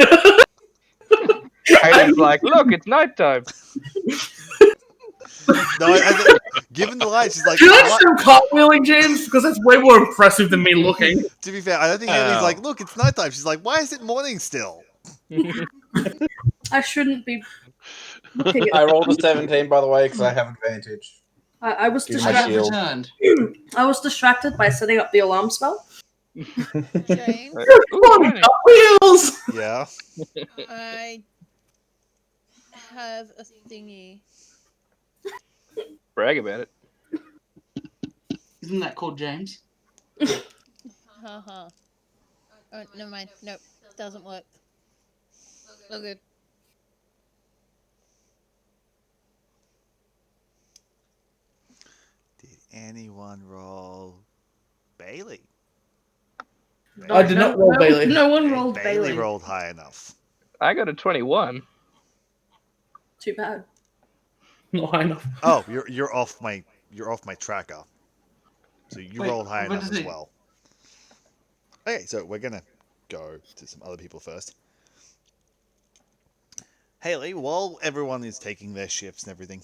Aiden's like, look, it's nighttime. No, given the light, she's like, Can I "What?" stream cartwheeling, James? Because that's way more impressive than me looking. To be fair, I don't think Haley's like, look, it's nighttime. She's like, why is it morning still? I shouldn't be looking I at rolled a 17, by the way, because I have advantage. I was Give my I have shield. returned. I was distracted by setting up the alarm spell. James, Ooh, shiny. Cartwheels! Yeah. I have a thingy. Brag about it. Isn't that called James? Haha. Oh, never mind. Nope, doesn't work. Oh, good. Did anyone roll Bailey? I did not roll Bailey. No one rolled Bailey Bailey. rolled high enough. I got a 21. Too bad. Not high enough. Oh, you're off my tracker. So you Wait, rolled high what enough is as it? well. Okay, so we're gonna go to some other people first. Haley, while everyone is taking their shifts and everything,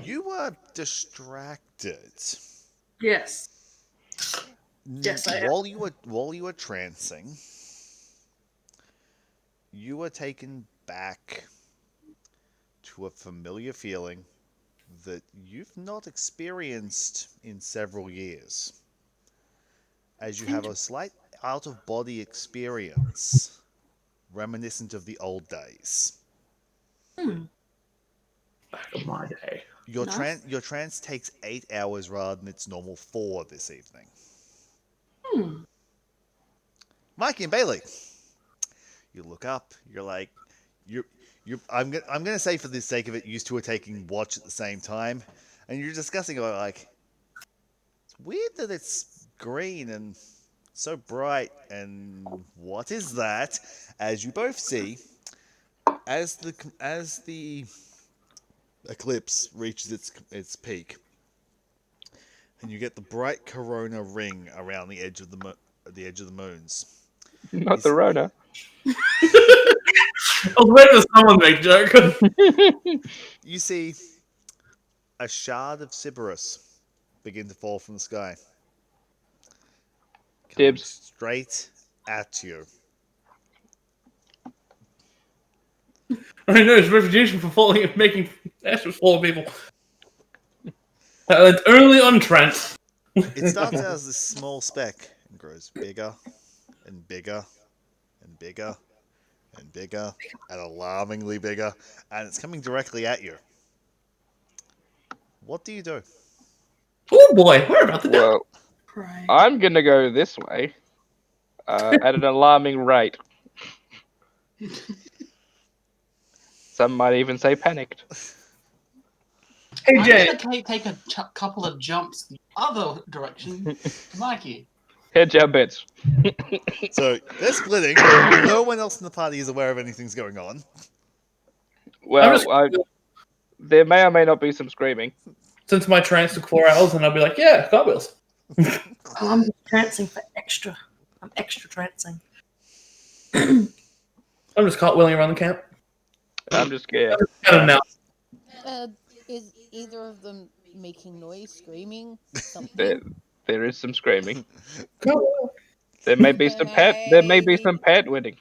you were distracted. Yes. Yes, I am. While you were trancing, you were taken back to a familiar feeling that you've not experienced in several years, as you have a slight out-of-body experience reminiscent of the old days. Back of my day. Your Nice. trance takes 8 hours rather than its normal 4 this evening. Hmm. Mikey and Bailey, you look up, you're like, I'm gonna say for the sake of it, you two are taking watch at the same time, and you're discussing about like it's weird that it's green and so bright, and what is that? As you both see, as the eclipse reaches its peak, and you get the bright corona ring around the edge of the moons. Not the Rona. I was waiting for someone to make a joke. You see a shard of Sybaris begin to fall from the sky, coming Dibs. straight at you. I know his reputation for falling and making ashes fall of people. It's early on Trent. It starts out as this small speck and grows bigger and bigger and bigger and bigger and alarmingly bigger, and it's coming directly at you. What do you do? Oh boy, we're about to die. Well, Right. I'm gonna go this way at an alarming rate. Some might even say panicked. Hey I'm Jay, gonna take a couple of jumps the other direction to Mikey. Head jab bits. So they're splitting. No one else in the party is aware of anything's going on. Well, there may or may not be some screaming. since my trance took 4 hours, and I'll be like, yeah, cartwheels. I'm just trancing for extra. I'm extra trancing. I'm just cartwheeling around the camp. I'm just scared. I don't know. Is either of them making noise, screaming, something? There is some screaming. Cartwheel. There may be some pet. There may be some pet winning.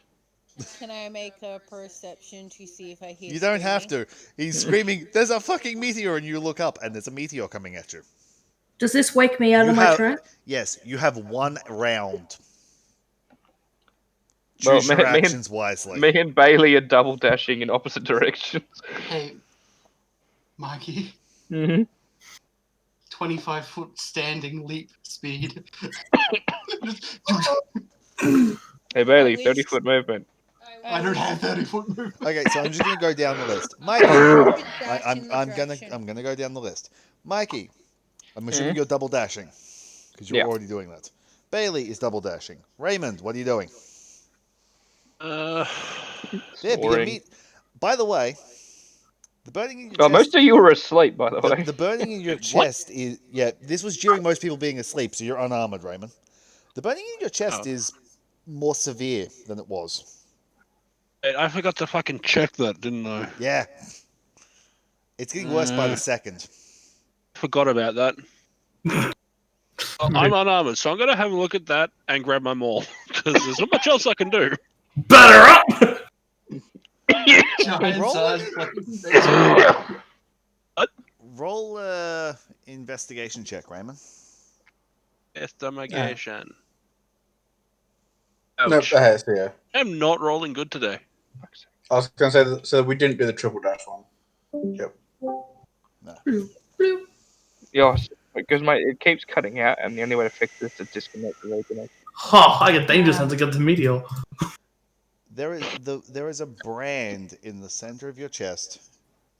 Can I make a perception to see if I hear? You don't have screaming? to. He's screaming, "There's a fucking meteor!" and you look up, and there's a meteor coming at you. Does this wake me out You of my have- trance? Yes, you have 1 round. Well, Choose your actions wisely. Me and Bailey are double dashing in opposite directions. Hey, Mikey, Mm-hmm. 25-foot standing leap speed. Hey Bailey, wish- 30-foot movement. I don't have 30-foot movement. Okay, so I'm just gonna go down the list. Mikey, I'm gonna go down the list. Mikey, I'm assuming you're double dashing because you're Yeah. already doing that. Bailey is double dashing. Raymond, what are you doing? There, Boring. By the way, the burning in your Oh, chest. most of you were asleep, by the way. The burning in your chest is this was during most people being asleep, so you're unarmored, Raymond. The burning in your chest is more severe than it was. I forgot to fucking check that, didn't I? Yeah. It's getting worse by the second. Forgot about that. I'm unarmored, so I'm gonna have a look at that and grab my maul because there's not much else I can do. Batter up! Giant Roll size it. fucking Roll a investigation check, Raymond. Estimation. No, Ouch. yeah. I'm not rolling good today. I was going to say that, so we didn't do the triple dash one. Yep. Yes, because it keeps cutting out, and the only way to fix this is to disconnect and reconnect. Oh, I get danger sense against the meteor. There is a brand in the center of your chest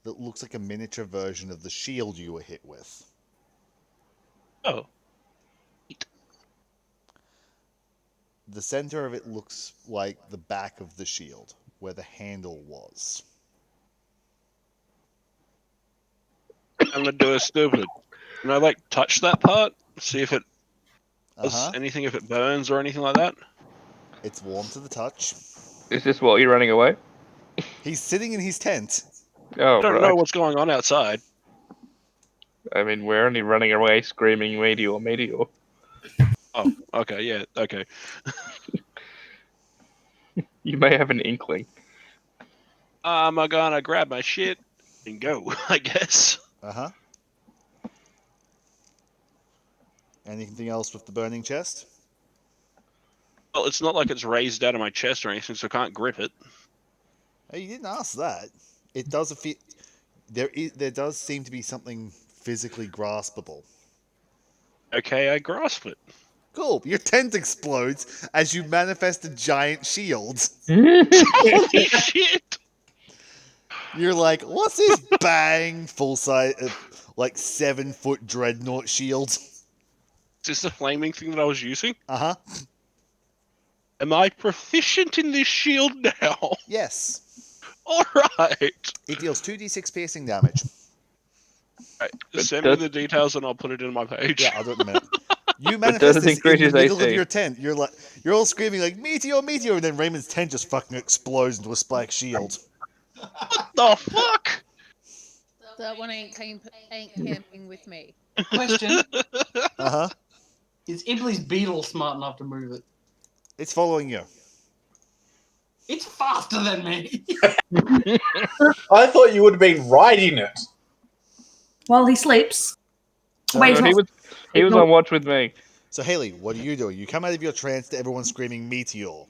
that looks like a miniature version of the shield you were hit with. Oh. The center of it looks like the back of the shield, where the handle was. I'm gonna do a stupid. Can I like touch that part? See if it does anything, if it burns or anything like that? It's warm to the touch. Is this what you're running away? He's sitting in his tent. Oh, I don't right. know what's going on outside. I mean, we're only running away screaming meteor, meteor. Oh, okay, yeah, okay. You may have an inkling. I'm gonna grab my shit and go, I guess. Uh-huh. Anything else with the burning chest? Well, it's not like it's raised out of my chest or anything, so I can't grip it. Hey, you didn't ask that. It does feel there does seem to be something physically graspable. Okay, I grasp it. Cool. Your tent explodes as you manifest a giant shield. Holy shit! You're like, what's this? Bang! Full size, like 7-foot dreadnought shield. Is this the flaming thing that I was using? Uh-huh. Am I proficient in this shield now? Yes. Alright. It deals 2d6 piercing damage. Right, But send me does- the details and I'll put it in my page. Yeah, I'll do it in a minute. You But manifest does it this in increase the his middle of AC? your tent. You're all screaming like, meteor, meteor, and then Raymond's tent just fucking explodes into a spike shield. What the fuck? That one ain't camping with me. Question: Uh-huh. Is Ibley's beetle smart enough to move it? It's following you. It's faster than me. I thought you would have been riding it. While he sleeps. So, Wait, No, he's not. he was not- on watch with me. so Haley, what are you doing? You come out of your trance to everyone screaming meteor.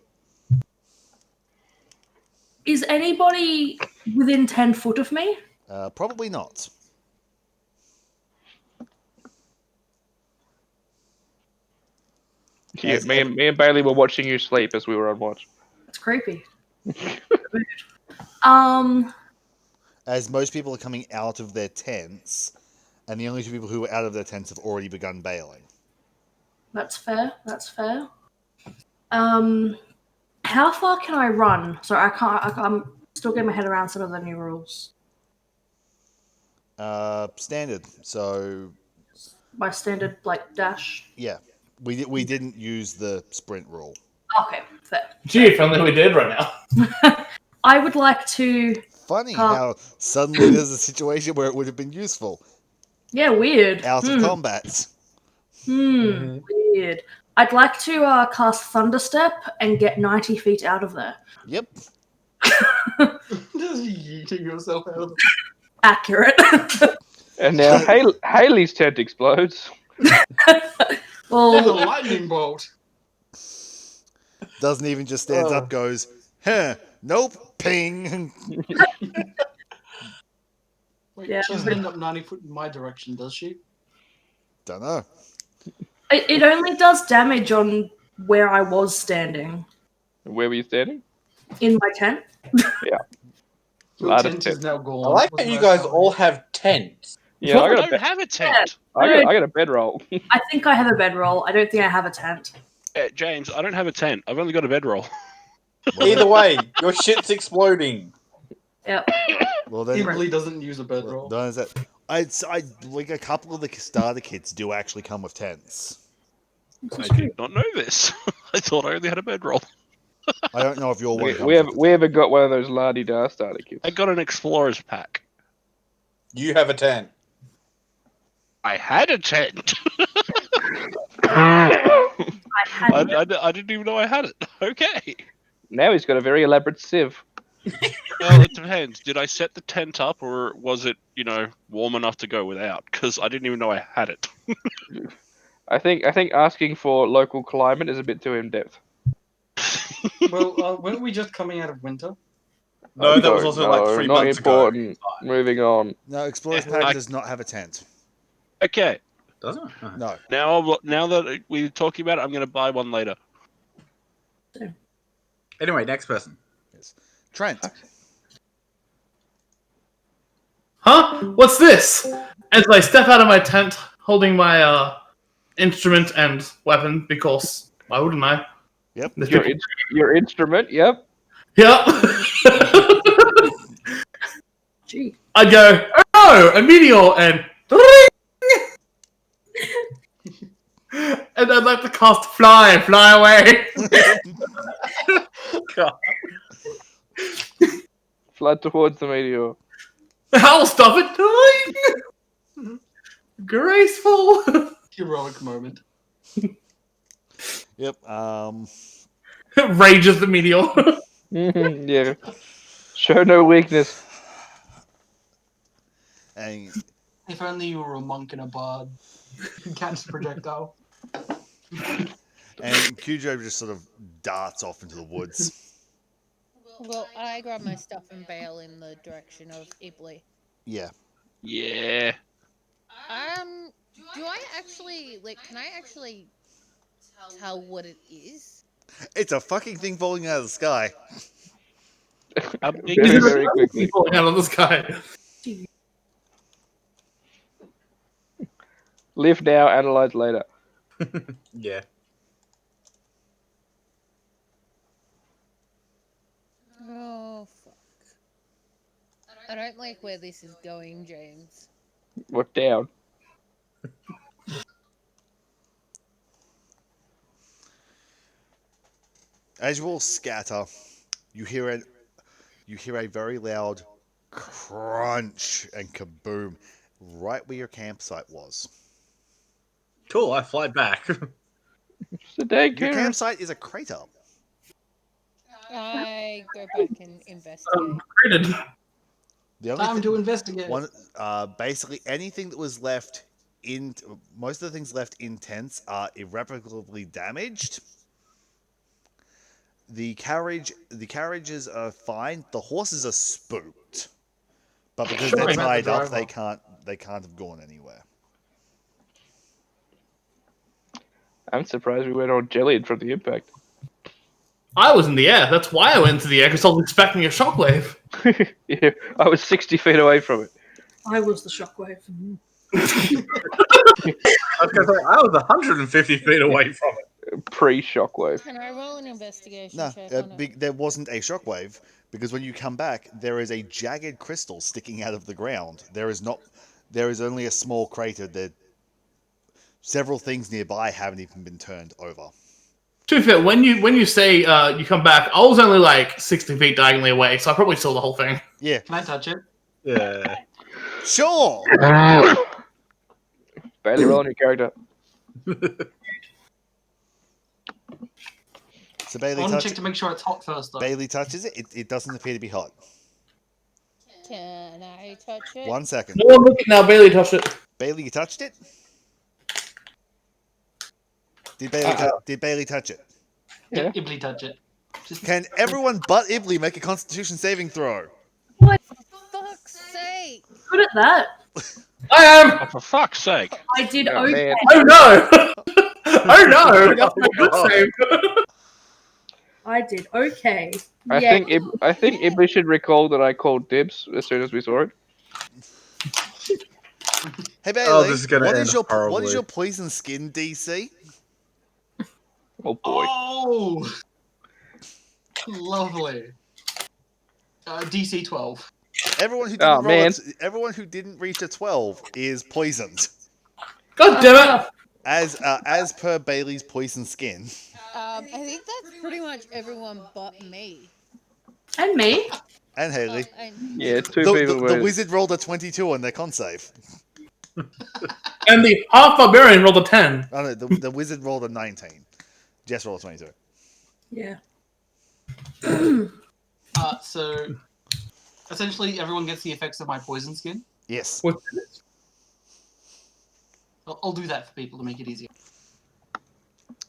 Is anybody within 10 foot of me? Probably not. Yeah, As me and Bailey were watching you sleep as we were on watch. That's creepy. um, As most people are coming out of their tents, and the only two people who are out of their tents have already begun bailing. that's fair. That's fair. How far can I run? Sorry, I'm still getting my head around some of the new rules. Standard. So My standard like dash. yeah, we didn't use the sprint rule. Okay, fair. Gee, if only we did right now. I would like to. Funny how suddenly there's a situation where it would have been useful. Yeah, weird. Out of combat. Weird. I'd like to cast Thunderstep and get 90 feet out of there. Yep. Just yeeting yourself out of the... Accurate. And now Haley's tent explodes. There's a Well, lightning bolt. Doesn't even just stands up, goes, huh, nope, ping. Wait, Yeah. she doesn't end up 90 foot in my direction, does she? Don't know. it only does damage on where I was standing. Where were you standing? In my tent. Yeah. Your Lot of tent tent. is now gone. I like how you guys all have tents. Yeah, I I got don't have a tent. I got a bedroll. I think I have a bedroll. I don't think I have a tent. James, I don't have a tent. I've only got a bedroll. Either way, your shit's exploding. Yep. Well, then, Ibley doesn't use a bedroll. no, is that, I like a couple of the starter kits do actually come with tents. I did not know this. I thought I only had a bedroll. I don't know if your one comes We with haven't got one of those la-di-da starter kits. I got an explorer's pack. You have a tent. I had a tent. I didn't even know I had it. Okay. Now he's got a very elaborate sieve. Well, it depends. Did I set the tent up, or was it, warm enough to go without? Because I didn't even know I had it. I think asking for local climate is a bit too in depth. Well, weren't we just coming out of winter? No, that was also like 3 not months important. ago. Moving on. No, Explorer's Pack does not have a tent. Okay. Doesn't it? No. Now that we're talking about it, I'm going to buy one later. Anyway, next person. Yes. Trent. Huh? What's this? As I step out of my tent, holding my instrument and weapon, because why wouldn't I? Yep. Your instrument, yep. Yep. Gee. I'd go, oh, a meteor, and and I'd like to cast fly away. God. Fly towards the meteor. I'll stop it dying. Graceful. Heroic moment. Yep. Rages the meteor. Yeah. Show no weakness. And If only you were a monk and a bard. Catch the projectile. Cujo just sort of darts off into the woods. Well, I grab my stuff and bail in the direction of Ibley. Yeah. Yeah. Do I actually can I actually tell what it is? It's a fucking thing falling out of the sky. Very, very quickly. Pulling out on this guy. Live now, analyze later. Yeah. Oh fuck! I don't like where this is going, James. What down? As you all scatter, you hear a very loud crunch and kaboom right where your campsite was. Cool, I fly back. It's a day, Your Karen. campsite is a crater. I go back and investigate. Rated. The only Time thi- to investigate. basically anything that was left in most of the things left in tents are irreparably damaged. The carriages are fine. The horses are spooked, but because Sure, they're I meant the tied up, driver. they can't have gone anywhere. I'm surprised we weren't all jellied from the impact. I was in the air. That's why I went into the air, because I was expecting a shockwave. Yeah, I was 60 feet away from it. I was the shockwave. I was going to say, I was 150 feet away from it. Pre-shockwave. Can I roll an investigation No, check on it? there wasn't a shockwave because when you come back, there is a jagged crystal sticking out of the ground. There is only a small crater. That several things nearby haven't even been turned over. To be fair, when you say you come back, I was only like 60 feet diagonally away, so I probably saw the whole thing. Yeah, Can I touch it? Yeah. sure. Barely rolling your character. So I Bailey, want to check to make sure it's hot first, though. Bailey touches it. It doesn't appear to be hot. Can I touch it? 1 second. No one look at now. Bailey touched it. Bailey, you touched it? Did Bailey touch it? Yeah. Ibly touch it. Just Can everyone but Ibly make a Constitution saving throw? For fuck's sake! Good at that. I am. Oh, for fuck's sake! I did Oh, okay. man. Oh no! Oh no! That's my good God. save. I did okay. I Yeah. think Ibly should recall that I called dibs as soon as we saw it. Hey Bailey, Oh, this is gonna what end is your horribly. poison skin DC? Oh boy. Oh! Lovely. DC 12. Everyone who Oh, didn't roll man. everyone who didn't reach a 12 is poisoned. God damn it! As per Bailey's poison skin. I think that's pretty much everyone but me. And me. And Haley. And Yeah, two The, people the, were. the wizard rolled a 22 on their con save. And the half barbarian rolled a 10. Oh no, the wizard rolled a 19. Jess rolled a 22. Yeah. So, essentially, everyone gets the effects of my poison skin. Yes. What's I'll do that for people to make it easier.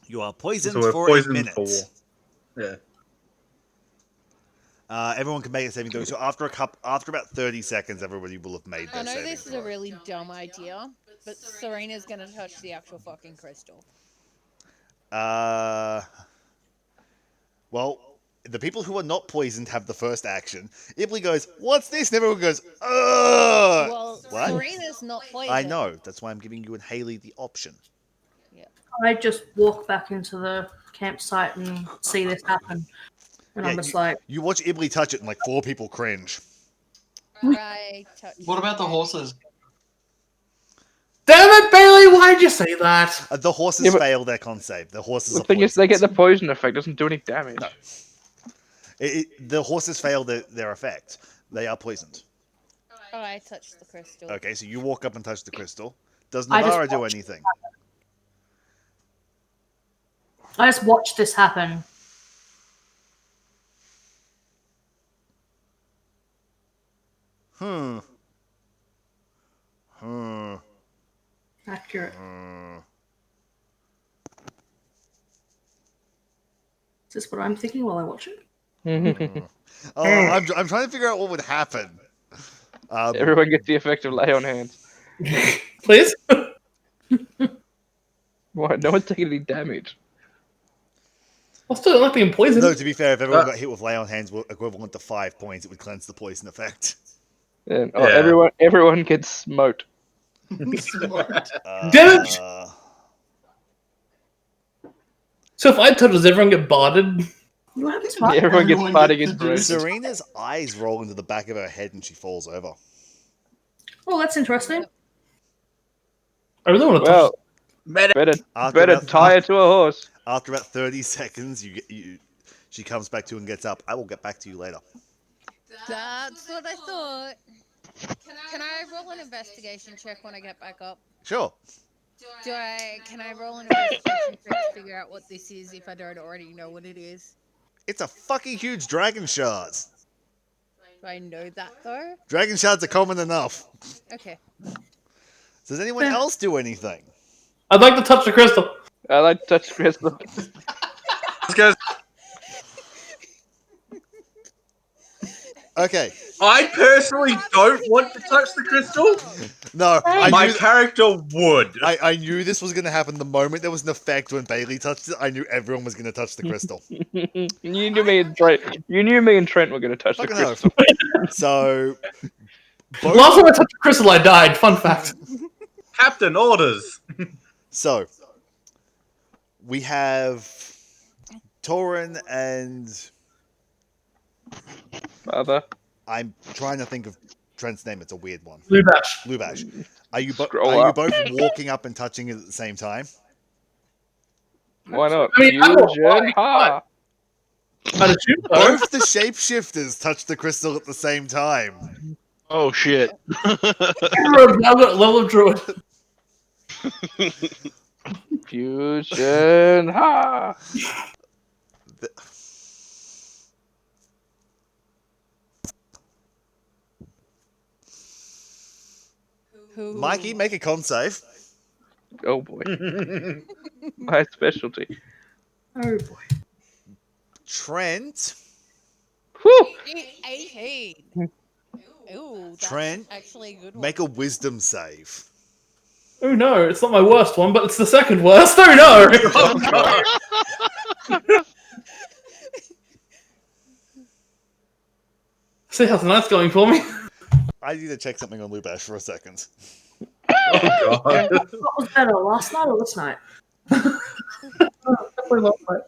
You are poisoned So we're for poisoned a minute. Yeah. Everyone can make a saving throw. So after about 30 seconds, everybody will have made I their know saving this is throw. a really dumb idea, but Serena's gonna touch the actual fucking crystal. Well, the people who are not poisoned have the first action. Ibly goes, "What's this?" And everyone goes, "Ugh." Well, What? Serena's not poisoned. I know. That's why I'm giving you and Haley the option. I just walk back into the campsite and see this happen. And I'm Yeah, just like, You watch Ibly touch it, and like 4 people cringe. I touch. What about the horses? Damn it, Bailey! Why'd you say that? The horses Yeah, but- fail their con save. The horses The are thing is, they get poisoned. the poison effect. Doesn't do any damage. No. The horses fail their effect. They are poisoned. Oh, I touched the crystal. Okay, so you walk up and touch the crystal. Does I just Navarra do watch anything? I just watched this happen. Accurate. Is this what I'm thinking while I watch it? I'm trying to figure out what would happen. Everyone gets the effect of lay on hands. Please? Why? No one's taking any damage. I still don't like being poisoned. No, to be fair, if everyone got hit with lay on hands equivalent to 5 points, it would cleanse the poison effect. And, Yeah. everyone gets smoked. Smart. Damn it! So if I touch, does everyone get barded? What happened to my Everyone gets Everyone fighting gets his seduced. brain. Serena's eyes roll into the back of her head and she falls over. Oh, that's interesting. I really want to Well, touch. better After about, tie her to a horse. after about 30 seconds, she comes back to and gets up. I will get back to you later. That's what I thought. Can I roll an investigation check when I get back up? Sure. Can I roll an investigation check to figure out what this is if I don't already know what it is? It's a fucking huge dragon shard. Do I know that though? Dragon shards are common enough. Okay. Does anyone else do anything? I'd like to touch the crystal. I like to touch crystal. Okay. I personally don't want to touch the crystal. No, My character would. I knew this was going to happen the moment there was an effect when Bailey touched it. I knew everyone was going to touch the crystal. You knew me and Trent. You knew me and Trent were going to touch the Fucking crystal. So, Last time I touched the crystal, I died. Fun fact. Captain orders. so we have Torin and Father. I'm trying to think of Trent's name. It's a weird one. Lubash. Lubash. Are you Scroll up. both walking up and touching it at the same time? Why not? I mean, I'm not Fusion. lying, Ha! I'd assume so. Both the shapeshifters touch the crystal at the same time. Oh shit. Druid, now I've got level of druid. Fusion. Ha! Mikey, make a con save. Oh boy. My specialty. Oh boy. Trent. Whew! 18. Ooh, that's Trent, actually a good one. make a wisdom save. Oh no, it's not my worst one, but it's the second worst. Oh no! See how tonight's going for me. I need to check something on Lubash for a second. Oh god. What was better, last night or this night? Definitely last night.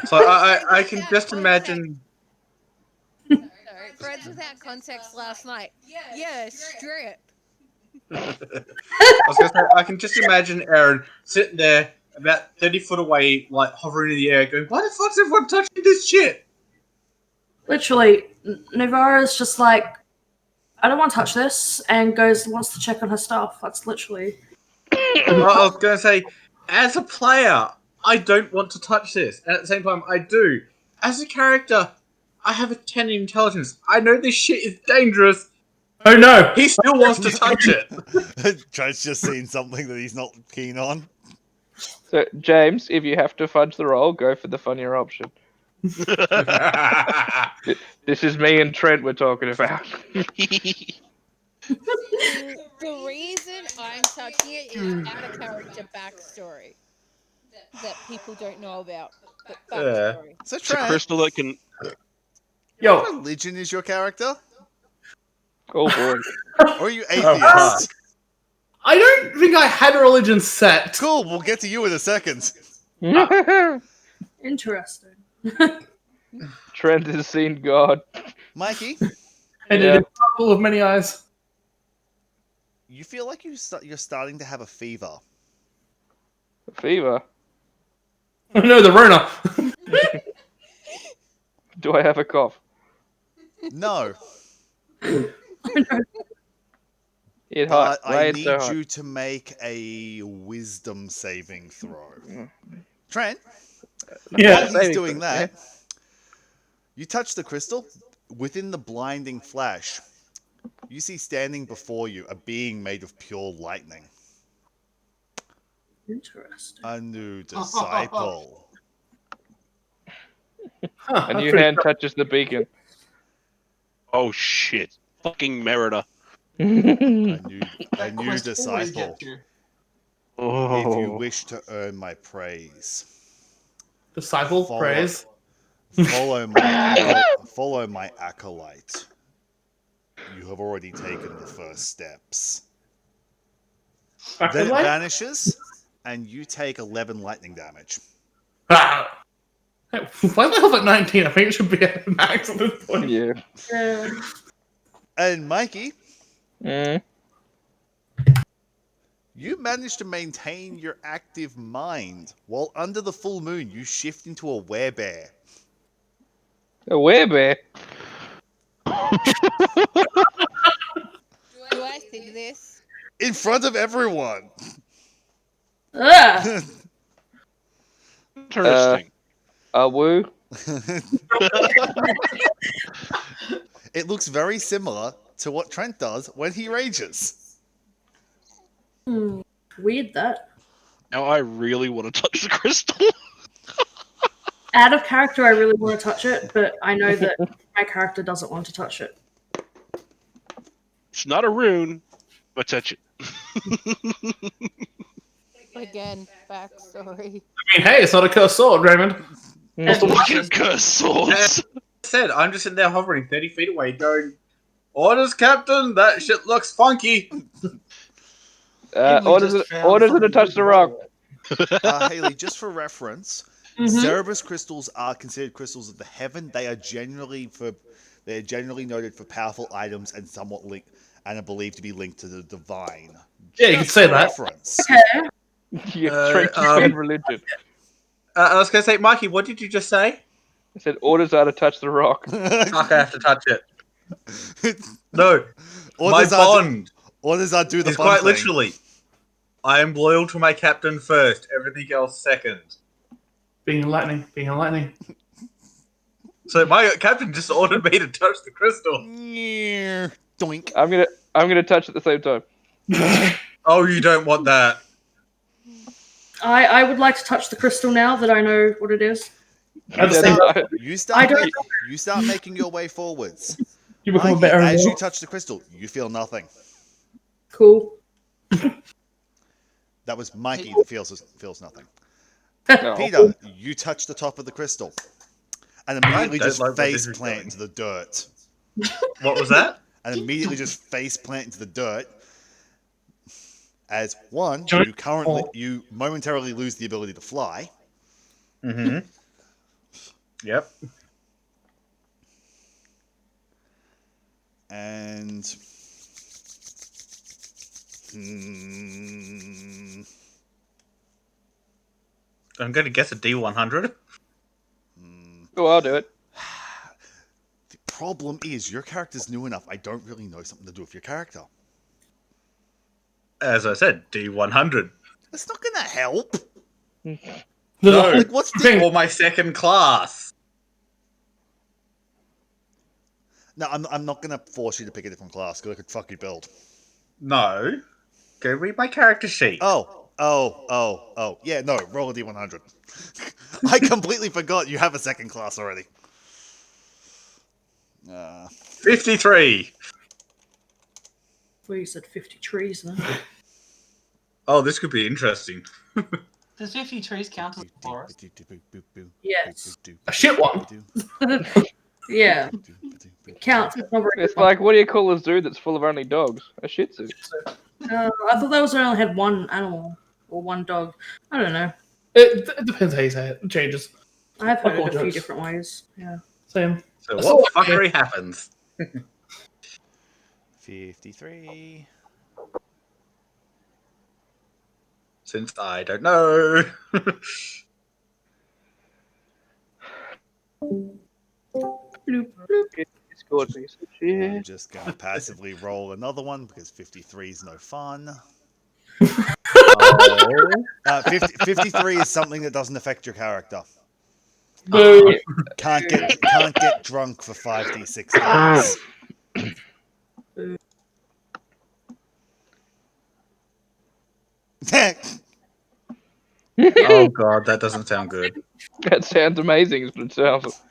So I can just imagine. No, friends without context last night. Yeah, strip. I was gonna say I can just imagine Aaron sitting there about 30 foot away, like hovering in the air, going, "Why the fuck's everyone touching this shit?" Literally, Navara's just like, I don't want to touch this, and wants to check on her stuff. That's literally. I was gonna say, as a player, I don't want to touch this, and at the same time, I do. As a character, I have a 10 in intelligence. I know this shit is dangerous. Oh no! He still wants to touch it. Trent's just seen something that he's not keen on. So, James, if you have to fudge the roll, go for the funnier option. This is me and Trent we're talking about. The reason I'm touching it is out of character backstory that people don't know about. But backstory. So It's a Trent, crystal that can. Yo, what religion is your character? Oh boy. Or are you atheist? I don't think I had a religion set. Cool, we'll get to you in a second. Interesting. Trent has seen God. Mikey, And Yeah. it is full of many eyes. you feel like you're starting to have a fever. Fever. Oh no, the Rona. Do I have a cough? No, It's hot. but Why I it's need so hot? you to make a wisdom saving throw. Trent, Yeah. while he's Saving doing throw, that, you touch the crystal. Within the blinding flash, you see standing before you a being made of pure lightning. Interesting. A new disciple. Huh, A that's new pretty hand cool. touches the beacon. Oh shit. Fucking Merida. A new That quest always disciple. gets you. If you Oh. wish to earn my praise, Disciple, praise. Follow my acolyte. You have already taken the first steps. Then it vanishes, and you take 11 lightning damage. Ah. Why the hell at 19? I think it should be at max at this point. Yeah. And Mikey, Mm. you manage to maintain your active mind while under the full moon you shift into a werebear. A werebear? Do I see this? In front of everyone. Ugh. Interesting. Woo? It looks very similar to what Trent does when he rages. Weird that. Now I really want to touch the crystal. Out of character, I really want to touch it, but I know that my character doesn't want to touch it. It's not a rune, but touch it. Again, backstory. I mean, hey, it's not a cursed sword, Raymond. Fucking cursed swords. Said, I'm just sitting there hovering 30 feet away going, orders, Captain, that shit looks funky. Orders to touch the rock. Haley, just for reference, Cerebus crystals are considered crystals of the heaven. They are generally noted for powerful items and somewhat linked and are believed to be linked to the divine. Yeah, you can say that. Reference. Yeah, Trent, you said religion. I was going to say, Mikey, what did you just say? I said orders are to touch the rock. Fuck, I have to touch it. No. Orders My are bond orders are do the is fun quite thing. literally, I am loyal to my captain first, everything else second. Being enlightening. So my captain just ordered me to touch the crystal. Doink. I'm gonna touch at the same time. Oh, you don't want that. I would like to touch the crystal now that I know what it is. You start making your way forwards. You become Mikey, a better as warrior. you touch the crystal, you feel nothing. Cool. That was Mikey that feels nothing. No. Peter, you touch the top of the crystal and immediately don't just like where this face is plant going. into the dirt. What was that? And immediately just face plant into the dirt. As one, you momentarily lose the ability to fly. Mm-hmm. Yep. And I'm going to guess a D100. Oh, I'll do it. the problem is your character's new enough. I don't really know something to do with your character. As I said, D100. That's not going to help. No, Like, what's the for my second class. No, I'm not going to force you to pick a different class because I could fuck your build. No. Go read my character sheet. Oh. Yeah, no, roll a D100. I completely forgot you have a second class already. 53. Well, you said 50 trees then. Oh, this could be interesting. Does 50 trees count as a forest? Yes. A shit one. Yeah. It counts. It's not very It's good. like, what do you call a zoo that's full of only dogs? A Shih Tzu. I thought that was only had one animal or one dog. I don't know. It depends how you say it. It changes. I've heard Fuck it a all few jokes. different ways. Yeah. Same. So So what fuckery happens? 53. Since I don't know. Bloop, bloop. It's good piece of I'm shit. just going to passively roll another one because 53 is no fun. Oh. 53 is something that doesn't affect your character. Boo. Can't get drunk for 5d6 days. Oh god, that doesn't sound good. That sounds amazing, is what it sounds.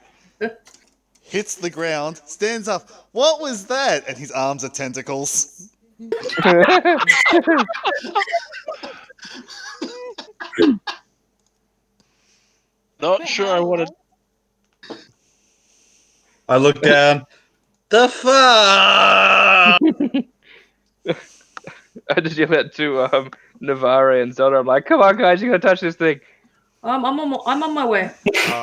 Hits the ground, stands up. What was that? And his arms are tentacles. Not sure I want to. I look down. The fuck! I just yell out to Navarre and Zelda. I'm like, come on, guys, you gotta touch this thing. I'm on my way.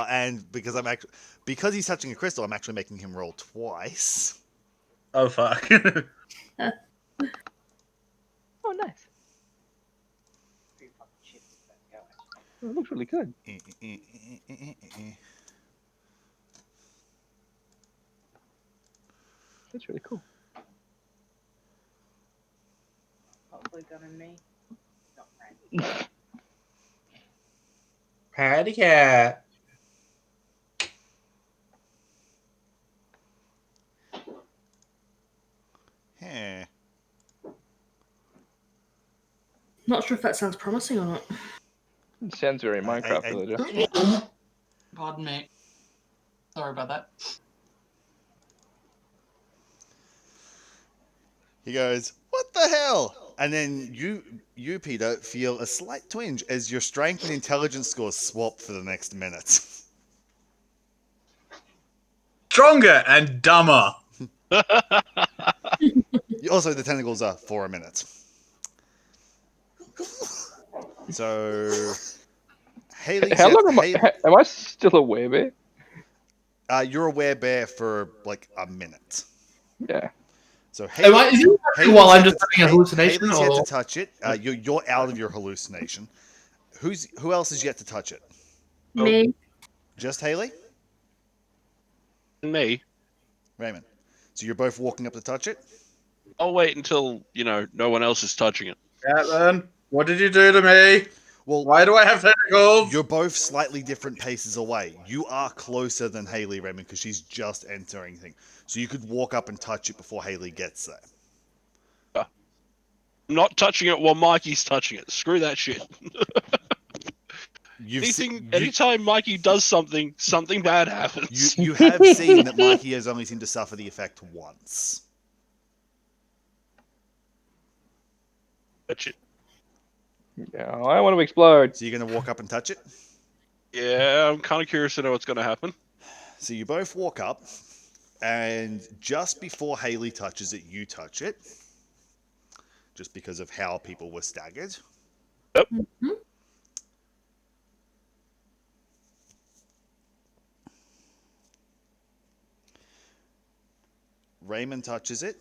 And because he's touching a crystal, I'm actually making him roll twice. Oh fuck! Oh, nice. Oh, it looks really good. That's really cool. Hopefully done in me. Patty cat. Heh. Not sure if that sounds promising or not. It sounds very Minecraft villager. Pardon me. Sorry about that. He goes, "What the hell?" And then you, Peter, feel a slight twinge as your strength and intelligence scores swap for the next minute. Stronger and dumber. Also, the tentacles are for a minute. So, Haley, How long am I still a werebear? You're a werebear for like a minute. Yeah. So Is it while I'm just having a hallucination? Haley's yet to touch it. You're out of your hallucination. Who else is yet to touch it? Me. Just Haley? Me. Raymond. So you're both walking up to touch it? I'll wait until, no one else is touching it. Catman, what did you do to me? Well, why do I have tentacles? You're both slightly different paces away. You are closer than Haley, Raymond, because she's just entering thing. So you could walk up and touch it before Haley gets there. I'm not touching it while Mikey's touching it. Screw that shit. Anytime Mikey does something bad happens. You have seen that Mikey has only seemed to suffer the effect once. Touch it. Yeah, I want to explode. So you're going to walk up and touch it? Yeah, I'm kind of curious to know what's going to happen. So you both walk up, and just before Haley touches it, you touch it. Just because of how people were staggered. Yep. Mm-hmm. Raymond touches it.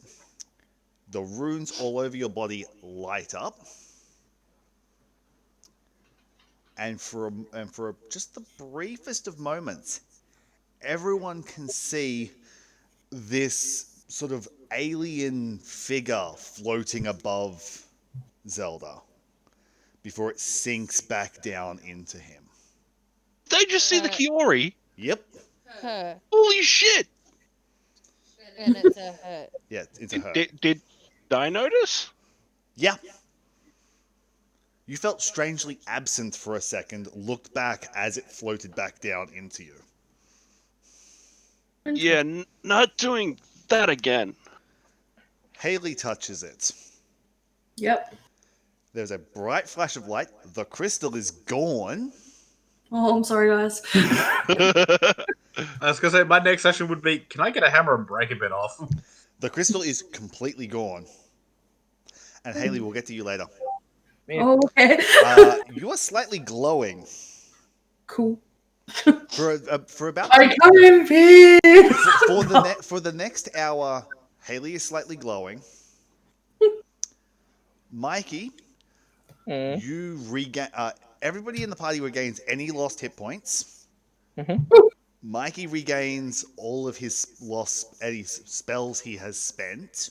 The runes all over your body light up. And for just the briefest of moments, everyone can see this sort of alien figure floating above Zelda before it sinks back down into him. Did they just see the Kiori? Yep. Her. Holy shit! And it's a her. Yeah, it's a her. Did I notice? Yeah. You felt strangely absent for a second, looked back as it floated back down into you. Yeah, not doing that again. Haley touches it. Yep. There's a bright flash of light. The crystal is gone. Oh, I'm sorry, guys. I was going to say, my next session would be, can I get a hammer and break a bit off? The crystal is completely gone. And Haley, we'll get to you later. Oh, okay. You are slightly glowing. Cool. For about I can't be. for the next hour, Haley is slightly glowing. Mikey, you regain. Everybody in the party regains any lost hit points. Mm-hmm. Mikey regains all of his any spells he has spent.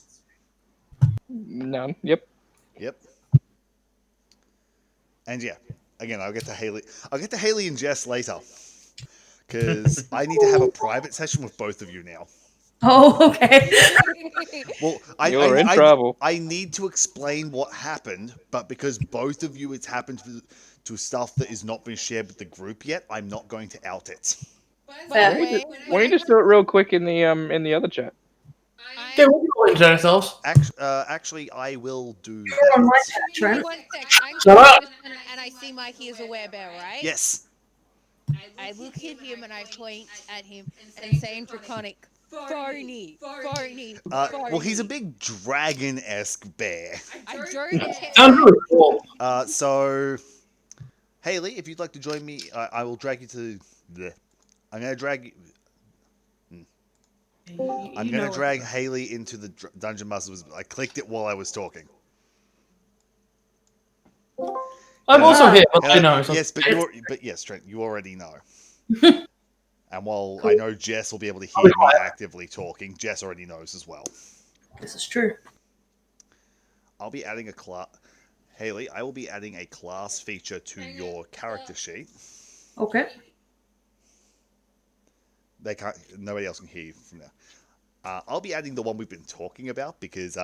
None. Yep. And yeah, again, I'll get to Haley and Jess later. Because I need to have a private session with both of you now. Oh, okay. Well, You're in trouble. I need to explain what happened, but because both of you it's happened to stuff that has not been shared with the group yet, I'm not going to out it. By the Why way, don't you just do it real quick in the other chat? Yeah, we can enjoy ourselves. Actually, I will do You're on my that. chat, Trent. one sec. I'm Shut up. and I see Mikey as a werebear, right? Yes. I look at him and I point at him and say in Draconic, phony, phony, phony. Well, he's a big dragon-esque bear. I don't Sounds care. really cool. So, Haley, if you'd like to join me, I will drag you to. Bleh. I'm gonna drag you. I'm You gonna know drag Haley into the dungeon masters. I clicked it while I was talking. I'm also here, but I Haley, know. yes, but yes, Trent, you already know. And while I know Jess will be able to hear me actively talking, Jess already knows as well. This is true. I'll be adding a class. Haley, I will be adding a class feature to your character sheet. Okay. They can't. Nobody else can hear you from there. I'll be adding the one we've been talking about because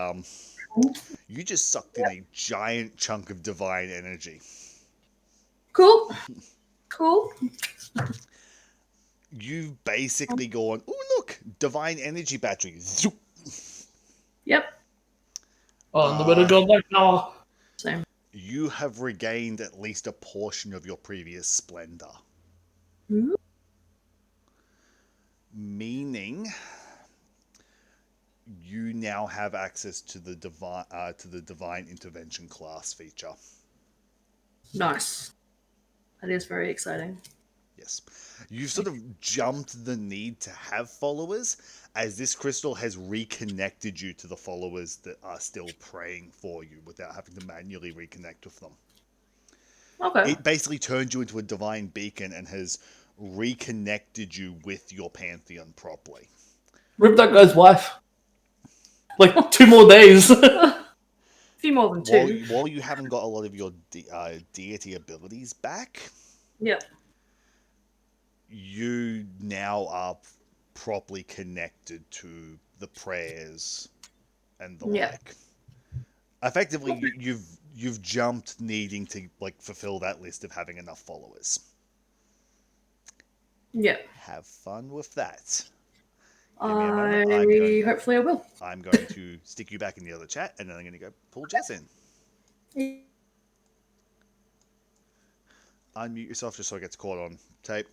you just sucked in a giant chunk of divine energy. Cool. Cool. You've basically gone, oh look, divine energy battery. Zoop. Yep. Oh, and the bit of godlike power. Same. You have regained at least a portion of your previous splendor. Hmm? Meaning you now have access to the divine intervention class feature. Nice. That is very exciting. Yes. You've sort of jumped the need to have followers, as this crystal has reconnected you to the followers that are still praying for you without having to manually reconnect with them. Okay. It basically turned you into a divine beacon and has reconnected you with your pantheon properly. Rip that guy's wife. Like 2 more days. A few more than 2. While you haven't got a lot of your deity abilities back, Yep. you now are properly connected to the prayers and the Yeah. like. Effectively, you've jumped needing to fulfill that list of having enough followers. Yep. Have fun with that. Give me a moment. Hopefully I will. I'm going to stick you back in the other chat, and then I'm going to go pull Jess in. Unmute yourself just so it gets caught on tape.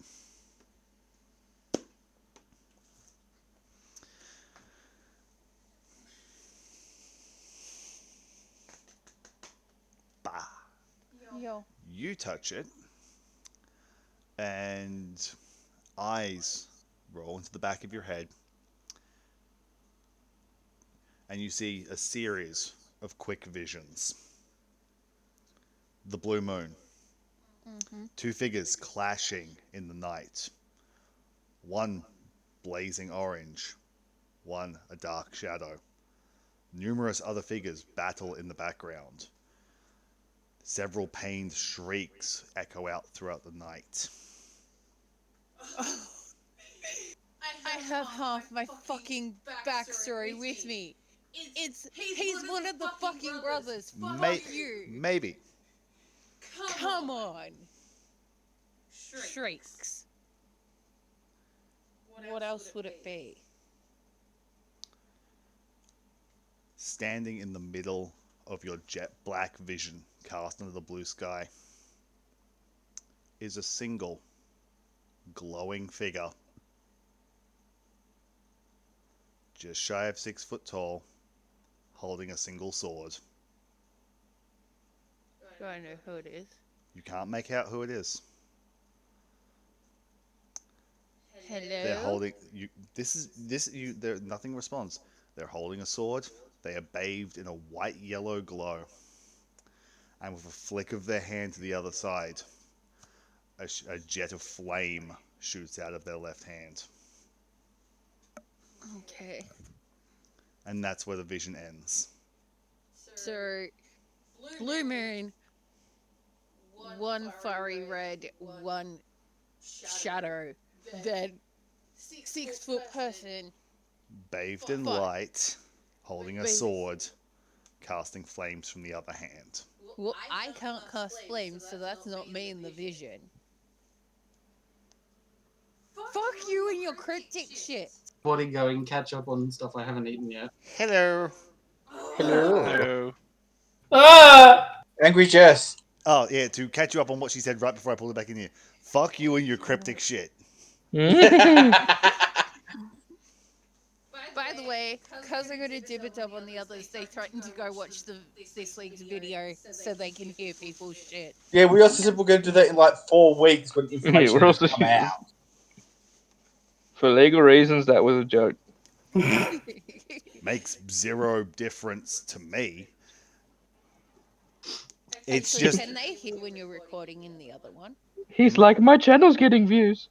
Bah. Yo. You touch it, and eyes roll into the back of your head, and you see a series of quick visions. The blue moon. Mm-hmm. 2 figures clashing in the night. One blazing orange, one a dark shadow. Numerous other figures battle in the background. Several pained shrieks echo out throughout the night. I have half my fucking backstory with me. He's one of the fucking brothers. Fuck you. Maybe. Come on. Shrieks. What else would it be? Standing in the middle of your jet black vision cast under the blue sky is a single glowing figure, just shy of 6 foot tall, holding a single sword. Do I know who it is? You can't make out who it is. Hello? They're holding you. There nothing responds. They're holding a sword. They are bathed in a white-yellow glow, and with a flick of their hand to the other side, a jet of flame shoots out of their left hand, Okay. and that's where the vision ends. So, Blue Moon, one furry red, one shadow, then 6-foot person. Bathed in light, holding a sword, casting flames from the other hand. Well, I can't cast flames, so that's not me in the vision. Fuck you and your cryptic shit. Body going, catch up on stuff I haven't eaten yet. Hello. Hello. No. Ah! Angry Jess. Oh yeah, to catch you up on what she said right before I pulled it back in here. Fuck you and your cryptic shit. By the way, because I'm going to dib a dub on the others, they threatened to go watch this week's video so they can hear people's shit. Yeah, we also said we're going to do that in like 4 weeks when information we're has also come out. For legal reasons, that was a joke. Makes zero difference to me. It's Actually, just can they hear when you're recording in the other one? He's like, my channel's getting views.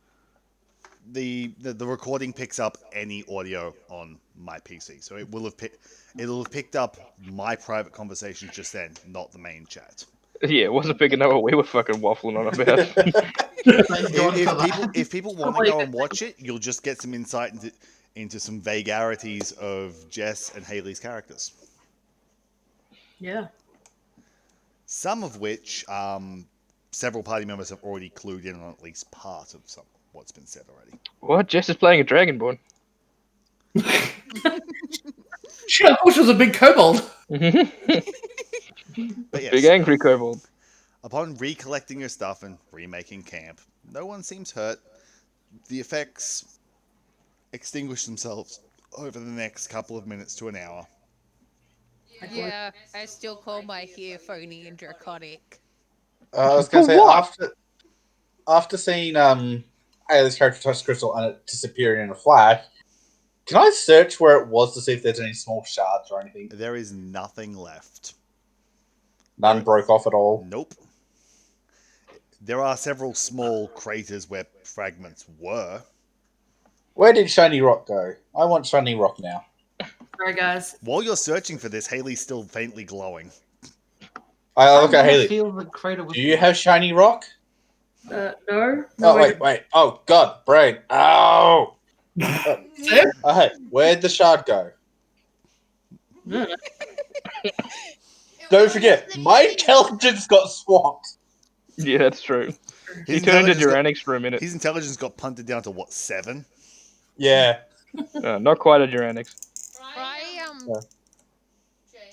the recording picks up any audio on my PC, so it'll have picked up my private conversations just then, not the main chat. Yeah, it wasn't big enough what we were fucking waffling on about. Thank God for that. If people want to go and watch it, you'll just get some insight into some vagarities of Jess and Haley's characters. Yeah. Some of which several party members have already clued in on at least part of what's been said already. What? Jess is playing a Dragonborn. Shit, I thought she was a big kobold. But yes, Big angry kobold. upon recollecting your stuff and remaking camp, no one seems hurt. The effects extinguish themselves over the next couple of minutes to an hour. Yeah, I still call my hair phony and draconic. I was going For to say, what? after seeing Ayla's character touch crystal and it disappearing in a flash, can I search where it was to see if there's any small shards or anything? There is nothing left. None broke off at all. Nope. There are several small craters where fragments were. Where did Shiny Rock go? I want Shiny Rock now. Sorry, guys. While you're searching for this, Haley's still faintly glowing. I look I at Haley. feel the crater was Do you have Shiny Rock? No. Oh, wait. Oh, God, brain. Ow! Hey, where'd the shard go? Don't forget, my intelligence got swapped. Yeah, that's true. He His turned into intelligence Durantix for a minute. His intelligence got punted down to what, 7? Yeah. Not quite a Durantix.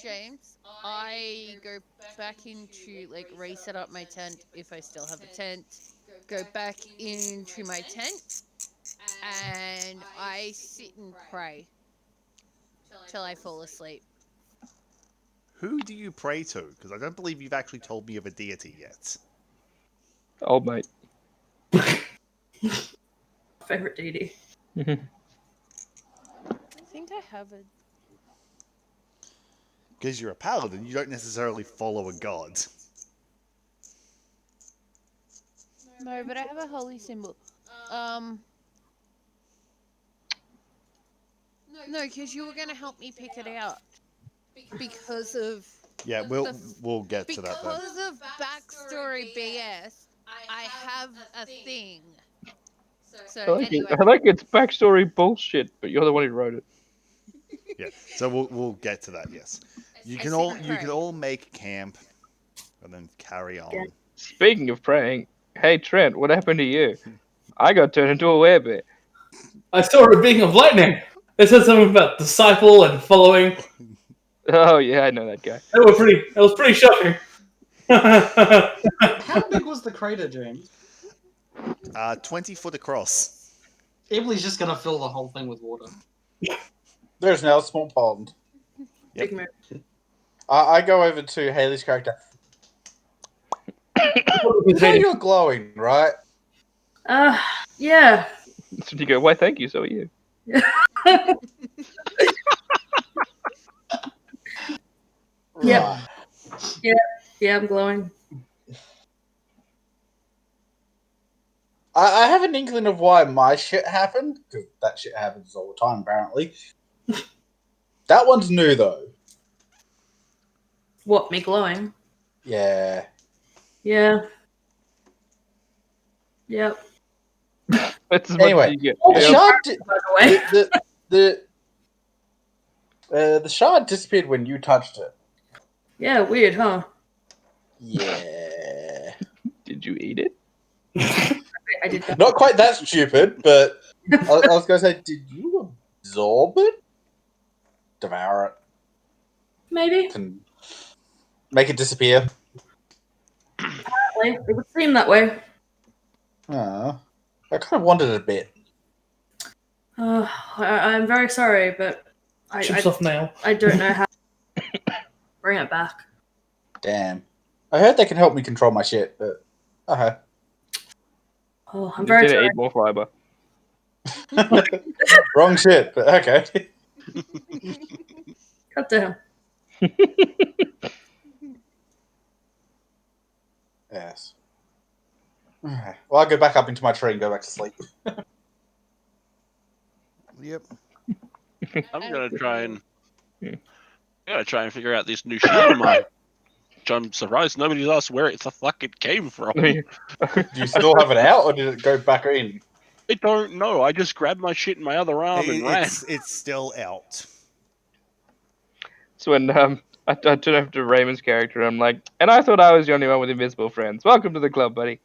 James, I go back into, like, reset up my tent if I still have a tent, go back into my tent, and I sit and pray till I fall asleep. Who do you pray to? Because I don't believe you've actually told me of a deity yet. Old mate. Favorite deity. I think I have a... Because you're a paladin, you don't necessarily follow a god. No, but I have a holy symbol. No, because you were going to help me pick it out. Because of... Yeah, we'll get to that then. Because of backstory BS, I have a thing. So anyway, I like its backstory bullshit, but you're the one who wrote it. Yeah, so we'll get to that. Yes, you can all make camp, and then carry on. Speaking of praying, hey Trent, what happened to you? I got turned into a werebear. I saw a being of lightning. They said something about disciple and following. Oh yeah, I know that guy. That was pretty shocking. How big was the crater, James? 20 foot across. Emily's just gonna fill the whole thing with water. There's now a small pond. Yep. Big move. I go over to Haley's character. You know you're glowing, right? Yeah. So you go, why thank you, so are you. Yep. Yeah, I'm glowing. I have an inkling of why my shit happened, because that shit happens all the time, apparently. That one's new, though. What, me glowing? Yeah. Yeah. Yep. That's as Anyway, much as you get. the Yeah. shard, By the way. the shard disappeared when you touched it. Yeah, weird, huh? Yeah. Did you eat it? I did that. Not quite that stupid, but I was going to say, did you absorb it? Devour it? Maybe. Can make it disappear? Apparently. It would seem that way. I kind of wanted a bit. I'm very sorry, but Chips off nail. I don't know how to bring it back. Damn. I heard they can help me control my shit, but okay. Oh, I'm Just very need to sorry. eat more fiber. Wrong shit, but okay. God damn. Yes. Okay. Well, I'll go back up into my tree and go back to sleep. Yep. I'm gonna try and figure out this new shield of mine. Which I'm surprised nobody's asked where it the fuck it came from. Do you still have it out, or did it go back in? I don't know. I just grabbed my shit in my other arm and ran. It's still out. So when I turned over to Raymond's character, I'm like, and I thought I was the only one with invisible friends. Welcome to the club, buddy.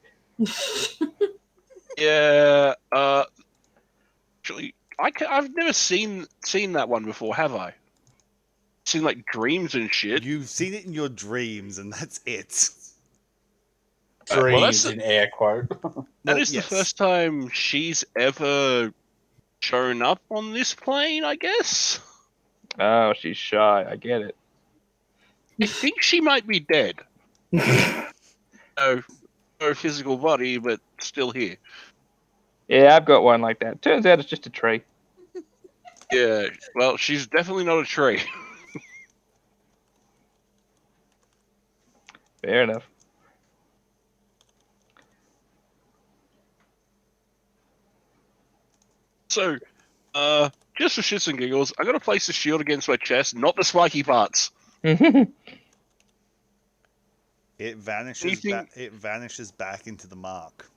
Yeah. Actually, I've never seen that one before, have I? Seen like dreams and shit. You've seen it in your dreams, and that's it. Dreams in air quote. That is the first time she's ever shown up on this plane, I guess. Oh, she's shy. I get it. I think she might be dead. No physical body, but still here. Yeah, I've got one like that. Turns out it's just a tree. Yeah, well, she's definitely not a tree. Fair enough. So, just for shits and giggles, I'm gonna place the shield against my chest, not the spiky parts. It vanishes. Anything- It vanishes back into the mark.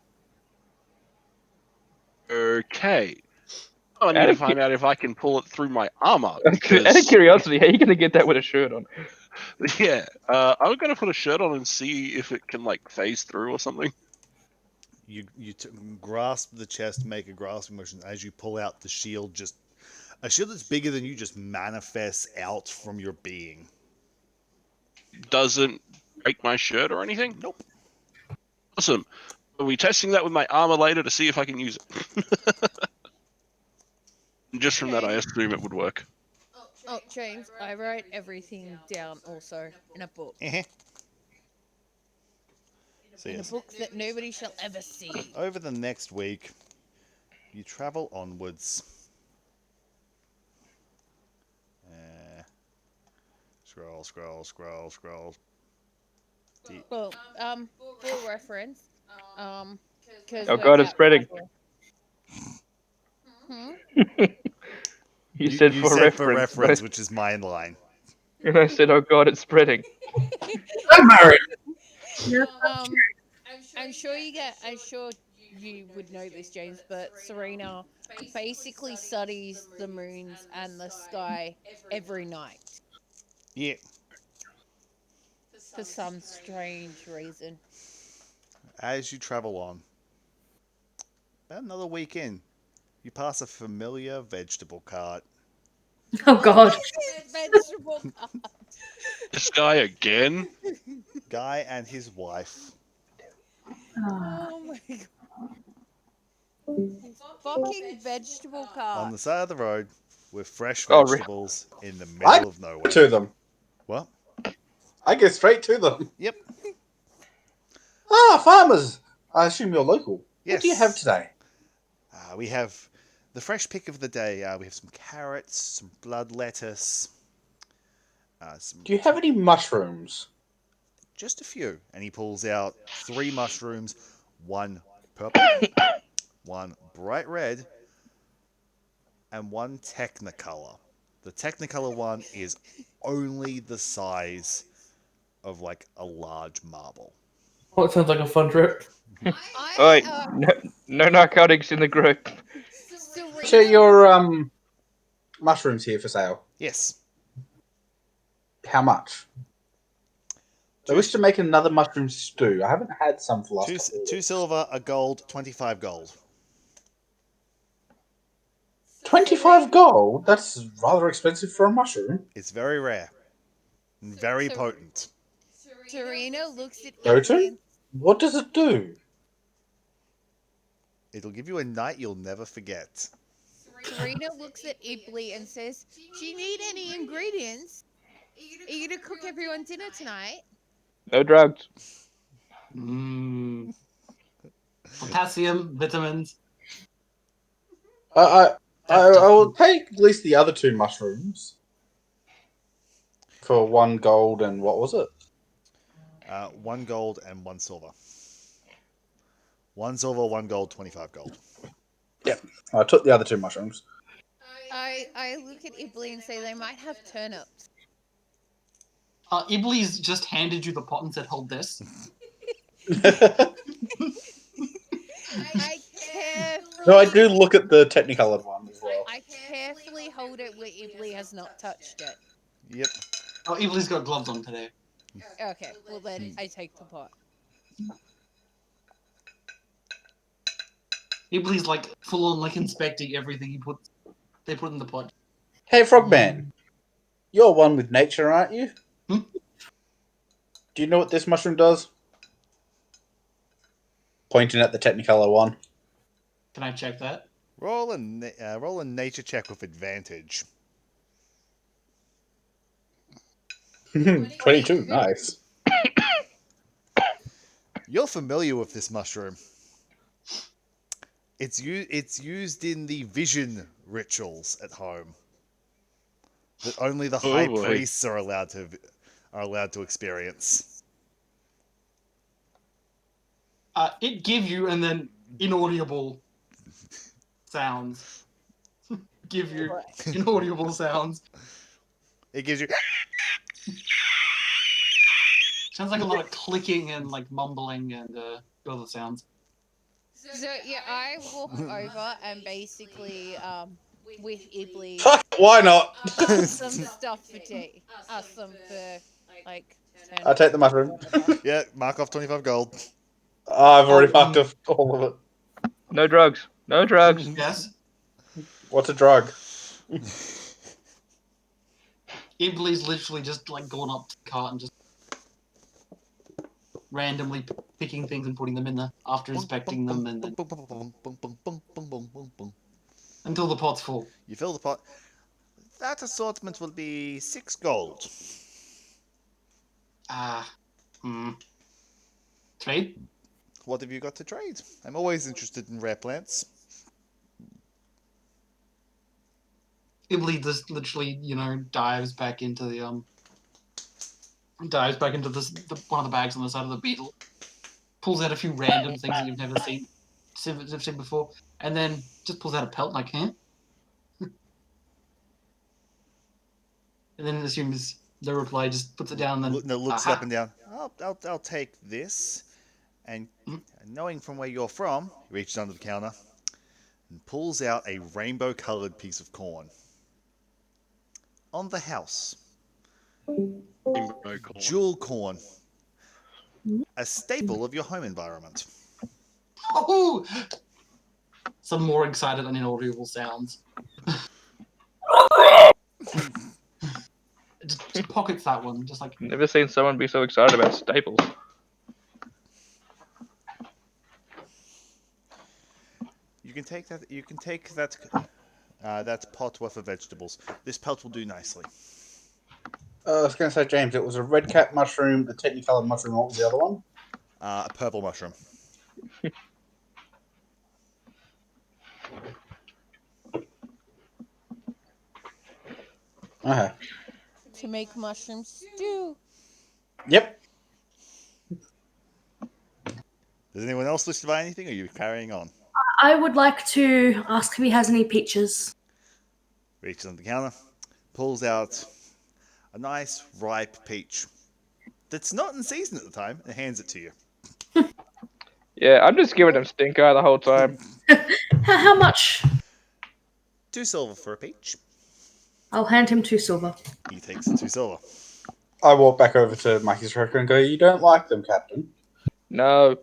Okay. I need to find out if I can pull it through my armor. Out of curiosity, how are you going to get that with a shirt on? Yeah, I'm gonna put a shirt on and see if it can like phase through or something. You grasp the chest, make a grasping motion as you pull out the shield. Just a shield that's bigger than you just manifests out from your being. Doesn't break my shirt or anything? Nope. Awesome. Are we testing that with my armor later to see if I can use it? Just from that, I assume it would work. Oh, James, I write everything down also in a book. So In a yes, book that nobody shall ever see. over the next week, you travel onwards. Scroll. Well, for reference, because Oh god, it's spreading. You said You for said reference. for reference, which is my line. And I said, oh god, it's spreading. I'm married. I'm sure you would know this, James, but Serena basically studies the moons and the sky every night. Yeah. For some strange reason. As you travel on, about another week in, you pass a familiar vegetable cart. Oh god. Vegetable cart. This guy again? Guy and his wife. Oh my god. Fucking vegetable cart. On the side of the road with fresh Oh, vegetables in the middle of nowhere. To them. What? I get straight to them. Yep. Ah, farmers. I assume you're local. Yes. What do you have today? We have the fresh pick of the day. We have some carrots, some blood lettuce. Do you have any mushrooms? Just a few. And he pulls out 3 mushrooms, one purple, one bright red, and one technicolor. The technicolor one is only the size of like a large marble. Oh, it sounds like a fun trip. Oi, no narcotics in the group. Share your mushrooms here for sale. Yes. How much? I wish to make another mushroom stew. I haven't had some for last couple of 2 weeks. silver, a gold, 25 gold. 25 gold? That's rather expensive for a mushroom. It's very rare and very potent. Serena looks at Potent? What does it do? It'll give you a night you'll never forget. Serena looks at Ibley and says, "Do you need any ingredients? Are you gonna cook everyone dinner tonight?" No drugs. Potassium, vitamins. I will take at least the other 2 mushrooms for 1 gold and what was it? 1 gold and 1 silver. 1 silver, 1 gold, 25 gold. Yep. I took the other 2 mushrooms. I look at Ibley and say they might have turnips. Ibley's just handed you the pot and said, "Hold this." I carefully. No, I do look at the technicolored one as well. I carefully hold it where Ibley has not touched it. Yep. Oh, Ibley's got gloves on today. Okay, well then I take the pot. Ibley's like full on like inspecting everything they put in the pot. Hey, Frogman. You're one with nature, aren't you? Hmm? Do you know what this mushroom does? Pointing at the Technicolor one. Can I check that? Roll a nature check with advantage. 22, nice. You're familiar with this mushroom. It's used in the vision rituals at home that only the high priests are allowed to experience. It gives you and then inaudible sounds. Give you inaudible sounds. It gives you. Sounds like a lot of clicking and like mumbling and other sounds. So yeah, I walk over and basically with Ibley Fuck, why not? ask some stuff for tea. Ask them for like I'll take the mushroom. Yeah, mark off 25 gold. I've already marked off all of it. No drugs. No drugs. Yes. What's a drug? Ibley's literally just like gone up to the cart and just randomly picking things and putting them in there after inspecting them and then until the pot's full. You fill the pot. That assortment will be 6 gold. Trade? What have you got to trade? I'm always interested in rare plants. Ibley just literally, dives back into the one of the bags on the side of the beetle, pulls out a few random things that you've never seen before, and then just pulls out a pelt like, huh? And then assumes the reply, just puts it down and then looks up and down. I'll take this. And knowing from where you're from, he reaches under the counter and pulls out a rainbow-coloured piece of corn. On the house. Jewel corn. A staple of your home environment. Oh! Some more excited and inaudible sounds. just pockets that one, just like. Never seen someone be so excited about staples. You can take that. You can take that. That pot worth of vegetables. This pelt will do nicely. I was going to say, James, it was a red cap mushroom, the Technicolor mushroom. What was the other one? A purple mushroom. Okay. To make mushroom stew. Yep. Does anyone else wish to buy anything, or are you carrying on? I would like to ask if he has any peaches. Reaches on the counter, pulls out a nice ripe peach that's not in season at the time, and hands it to you. Yeah, I'm just giving him stink eye the whole time. How much? 2 silver for a peach. I'll hand him 2 silver. He takes the 2 silver. I walk back over to Mikey's Rocker and go, "You don't like them, Captain?" No.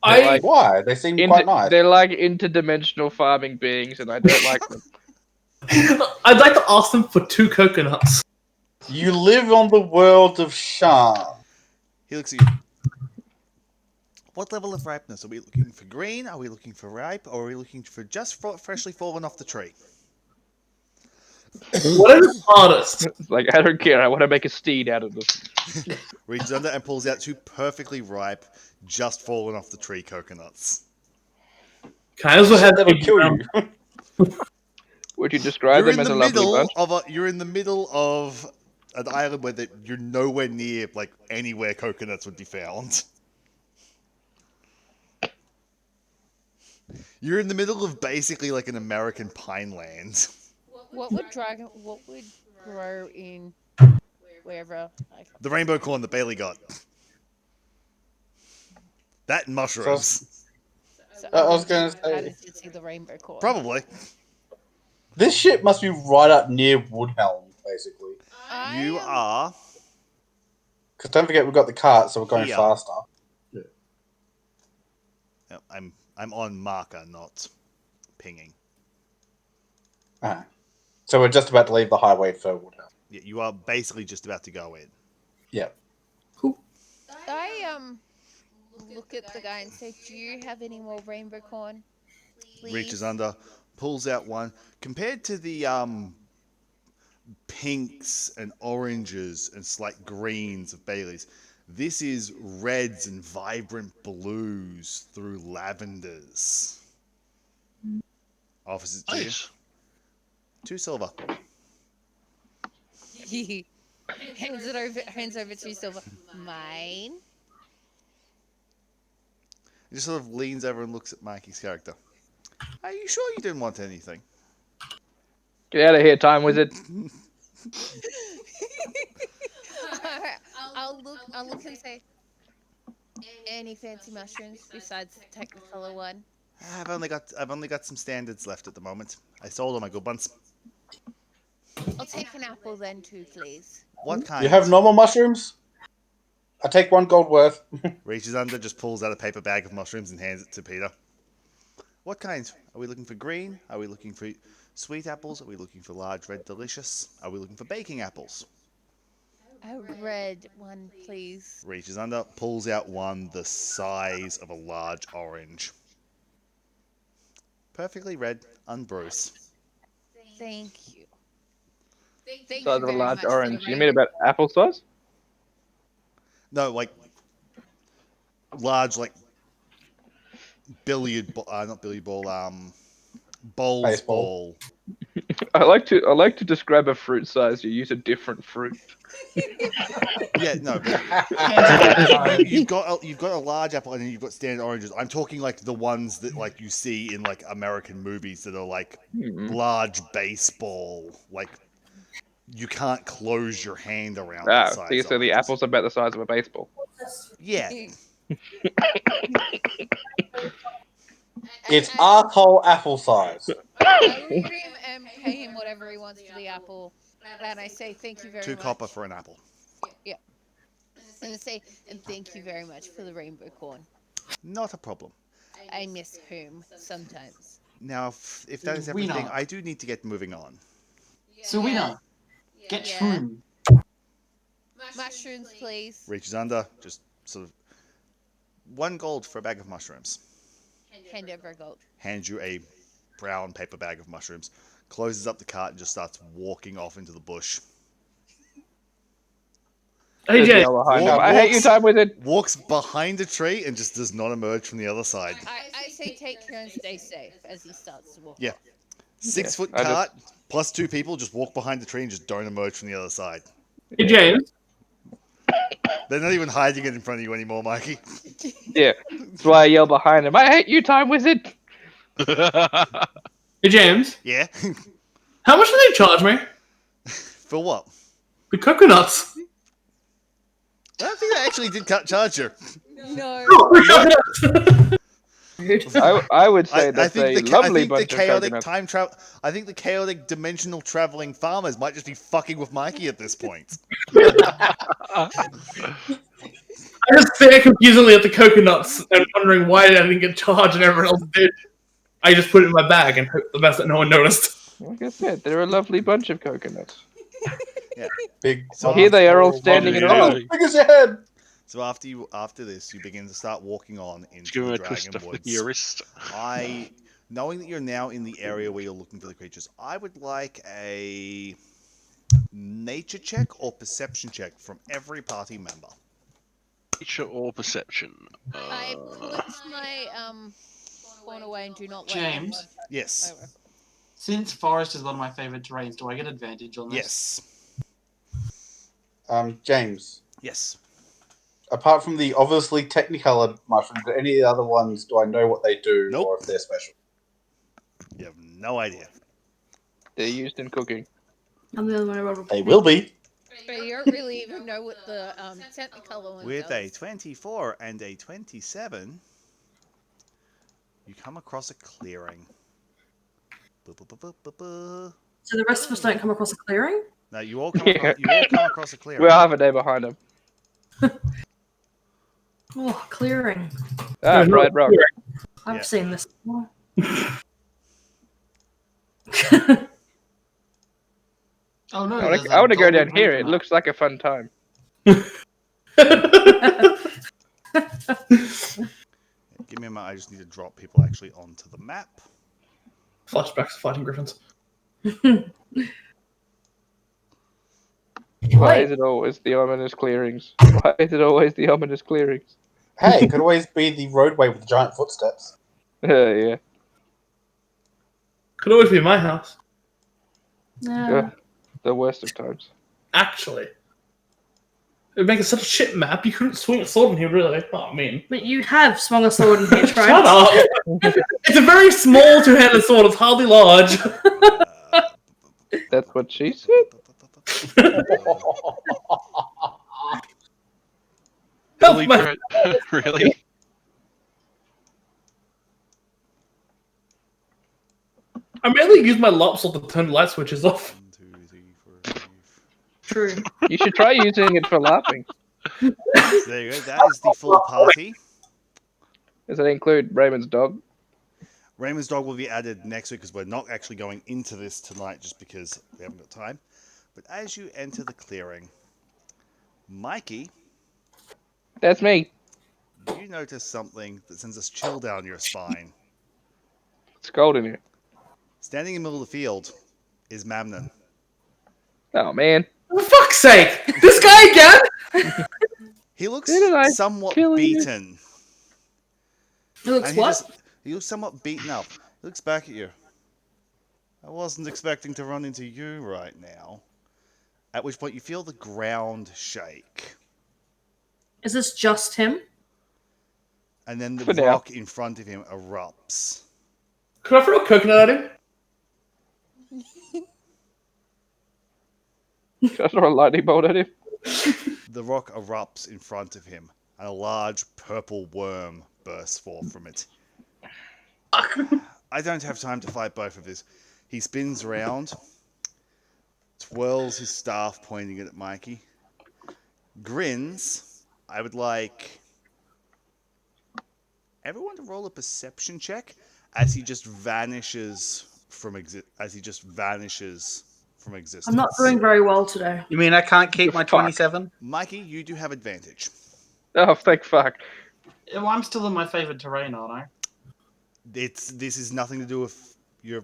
Why? They seem quite nice. They're like interdimensional farming beings, and I don't like them. I'd like to ask them for 2 coconuts. You live on the world of Shan. He looks at you. What level of ripeness? Are we looking for green? Are we looking for ripe? Or are we looking for just freshly fallen off the tree? Whatever's hardest. It's like, I don't care. I want to make a steed out of this. Reaches under and pulls out 2 perfectly ripe, just fallen off the tree coconuts. Can I also have That'll kill you. Would you describe them as a lovely bunch? You're in the middle of an island where you're nowhere near like anywhere coconuts would be found. You're in the middle of basically like an American pine land. What would grow in wherever? The rainbow corn that Bailey got. That and mushrooms. So I was gonna how say- did you see the rainbow corn? Probably. This shit must be right up near Woodhelm, basically. You are Because don't forget we've got the cart, so we're going Here. faster. I'm on marker, not pinging. Ah. So we're just about to leave the highway for Woodhelm. Yeah, you are basically just about to go in. Yeah. I look at the guy and say, "Do you have any more rainbow corn?" Please? Reaches under, pulls out one. Compared to the pinks and oranges and slight greens of Bailey's, this is reds and vibrant blues through lavenders. Offers it to you. Nice. 2 silver. hands over to Silver. Mine. He just sort of leans over and looks at Mikey's character. Are you sure you didn't want anything? Get out of here, time wizard. I'll look and say, any fancy mushrooms besides the Technicolor one? I've only got some standards left at the moment. I sold all my good ones. I'll take an apple then too, please. What kind? You have normal mushrooms? I take 1 gold worth. Reaches under, just pulls out a paper bag of mushrooms and hands it to Peter. What kinds? Are we looking for green? Are we looking for sweet apples? Are we looking for large red delicious? Are we looking for baking apples? A red one, please. Reaches under, pulls out one the size of a large orange. Perfectly red, unbruised. Thank you. Thank Size you of a very large much for orange. the You mean about apple size? No, like large, like not billiard ball, bowls Baseball. ball. I like to describe a fruit size. You use a different fruit. Yeah, no, but you've got a large apple and then you've got standard oranges. I'm talking like the ones that like you see in like American movies that are like large baseball, like you can't close your hand around that size. So the apple's about the size of a baseball. Yeah. It's asshole apple size. I look at him and pay him whatever he wants for the apple, and I say thank you very 2 much. copper for an apple. Yeah. And I say, and thank you very much for the rainbow corn. Not a problem. I miss home sometimes. Now, if that is We everything, know. I do need to get moving on. So we know. Get Yeah. shroom. Mushrooms, please. Reaches under, just sort of 1 gold for a bag of mushrooms. Hand over a gold. Hands you a brown paper bag of mushrooms. Closes up the cart and just starts walking off into the bush. Hey, Just Jay. yell behind him, Walks- I hate you, time wizard. Walks behind a tree and just does not emerge from the other side. I say take care and stay safe as he starts to walk. Yeah. 6-foot I cart plus 2 people just walk behind the tree and just don't emerge from the other side. Hey, James. They're not even hiding it in front of you anymore, Mikey. Yeah, that's why I yell behind him. I hate you, time wizard. Hey, James. Yeah? How much do they charge me? For what? The coconuts. I don't think they actually did charge you. No. I would say that's a lovely bunch of chaotic coconuts. time travel. I think the chaotic dimensional traveling farmers might just be fucking with Mikey at this point. I just stare confusingly at the coconuts and wondering why I didn't get charged and everyone else did. I just put it in my bag and hope the best that no one noticed. Like I said, they're a lovely bunch of coconuts. Big. So Here they are all standing in a Yeah. row. Big as your head. So after this, you begin to start walking on Give into him the a twist Dragon to flick Woods. your wrist. Knowing that you're now in the area where you're looking for the creatures, I would like a nature check or perception check from every party member. Nature or perception? I put my phone away and do not let James? anyone touch. Yes. Okay. Since forest is one of my favorite terrains, do I get advantage on this? Yes. James. Yes. Apart from the obviously technicolor mushrooms, any of the other ones, do I know what they do Nope. or if they're special? You have no idea. They're used in cooking. I'm the only one who rolled a They will be. But you don't really even know what the technicolor one With does. a 24 and a 27, you come across a clearing. Bu-bu-bu-bu-bu-bu. So the rest of us don't come across a clearing? No, you all come Yeah. across a clearing. We're half a day behind them. Oh, clearing. Ah, dried rock. I've Yeah. seen this before. Oh no, I there's want to go golden down here. ring It map. looks like a fun time. Give me a moment. I just need to drop people actually onto the map. Flashbacks to fighting griffins. Why is it always the ominous clearings? Why is it always the ominous clearings? Hey, it could always be the roadway with the giant footsteps. Yeah. Could always be my house. Yeah. The worst of times. Actually. It'd make it such a shit map, you couldn't swing a sword in here, really. Oh, I mean. But you have swung a sword in here, Shut right? up! It's a very small two-handed sword, it's hardly large. That's what she said. Help my... Really? I mainly use my laptop to turn the light switches off. 1, 2, 3, 4, 5. True. You should try using it for laughing. So there you go. That is the full party. Does that include Raymond's dog? Raymond's dog will be added next week because we're not actually going into this tonight just because we haven't got time. But as you enter the clearing, Mikey, That's me. you notice something that sends a chill down your spine. It's cold in here. Standing in the middle of the field is Mamnon. Oh, man. For fuck's sake! This guy again? He looks Didn't I somewhat kill you? beaten. It looks And what? he looks somewhat beaten up. He looks back at you. I wasn't expecting to run into you right now. At which point you feel the ground shake. Is this just him? And then the For now. rock in front of him erupts. Could I throw a coconut at him? Can I throw a lightning bolt at him? The rock erupts in front of him, and a large purple worm bursts forth from it. I don't have time to fight both of this. He spins around, twirls his staff pointing it at Mikey, grins. I would like everyone to roll a perception check as he just vanishes from existence. I'm not doing very well today. You mean I can't keep my Fuck. 27? Mikey, you do have advantage. Oh, thank fuck. Well, I'm still in my favorite terrain, aren't I? This is nothing to do with your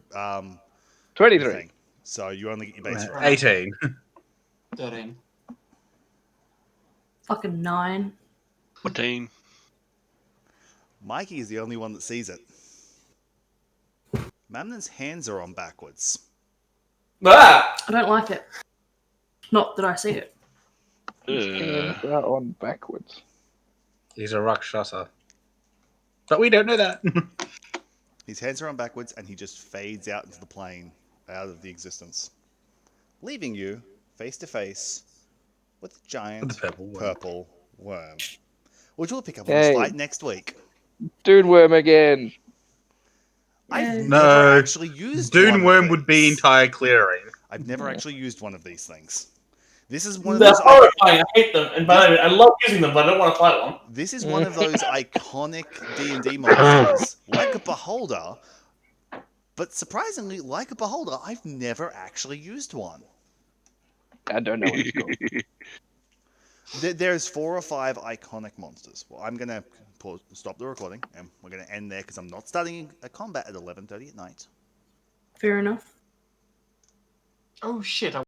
23. thing. So you only get your base roll. 18. 13. Fucking 9. 14. Mikey is the only one that sees it. Mamnon's hands are on backwards. Ah! I don't like it. Not that I see it. Hands are on backwards. He's a Rakshasa. But we don't know that. His hands are on backwards and he just fades out into the plane, out of the existence. Leaving you face to face with a giant The purple worm. purple worm. Which we'll pick up on this Hey. fight next week. Dune worm again. I've No. never actually used one Dune of worm would be these. entire clearing. I've never actually used one of these things. This is one of They're those. horrifying, I hate them. And by the way, I love using them, but I don't want to fight one. This is one of those iconic D&D monsters, like a beholder. But surprisingly, like a beholder, I've never actually used one. I don't know what it's called. There's 4 or 5 iconic monsters. Well, I'm gonna stop the recording, and we're gonna end there because I'm not starting a combat at 11:30 at night. Fair enough. Oh shit!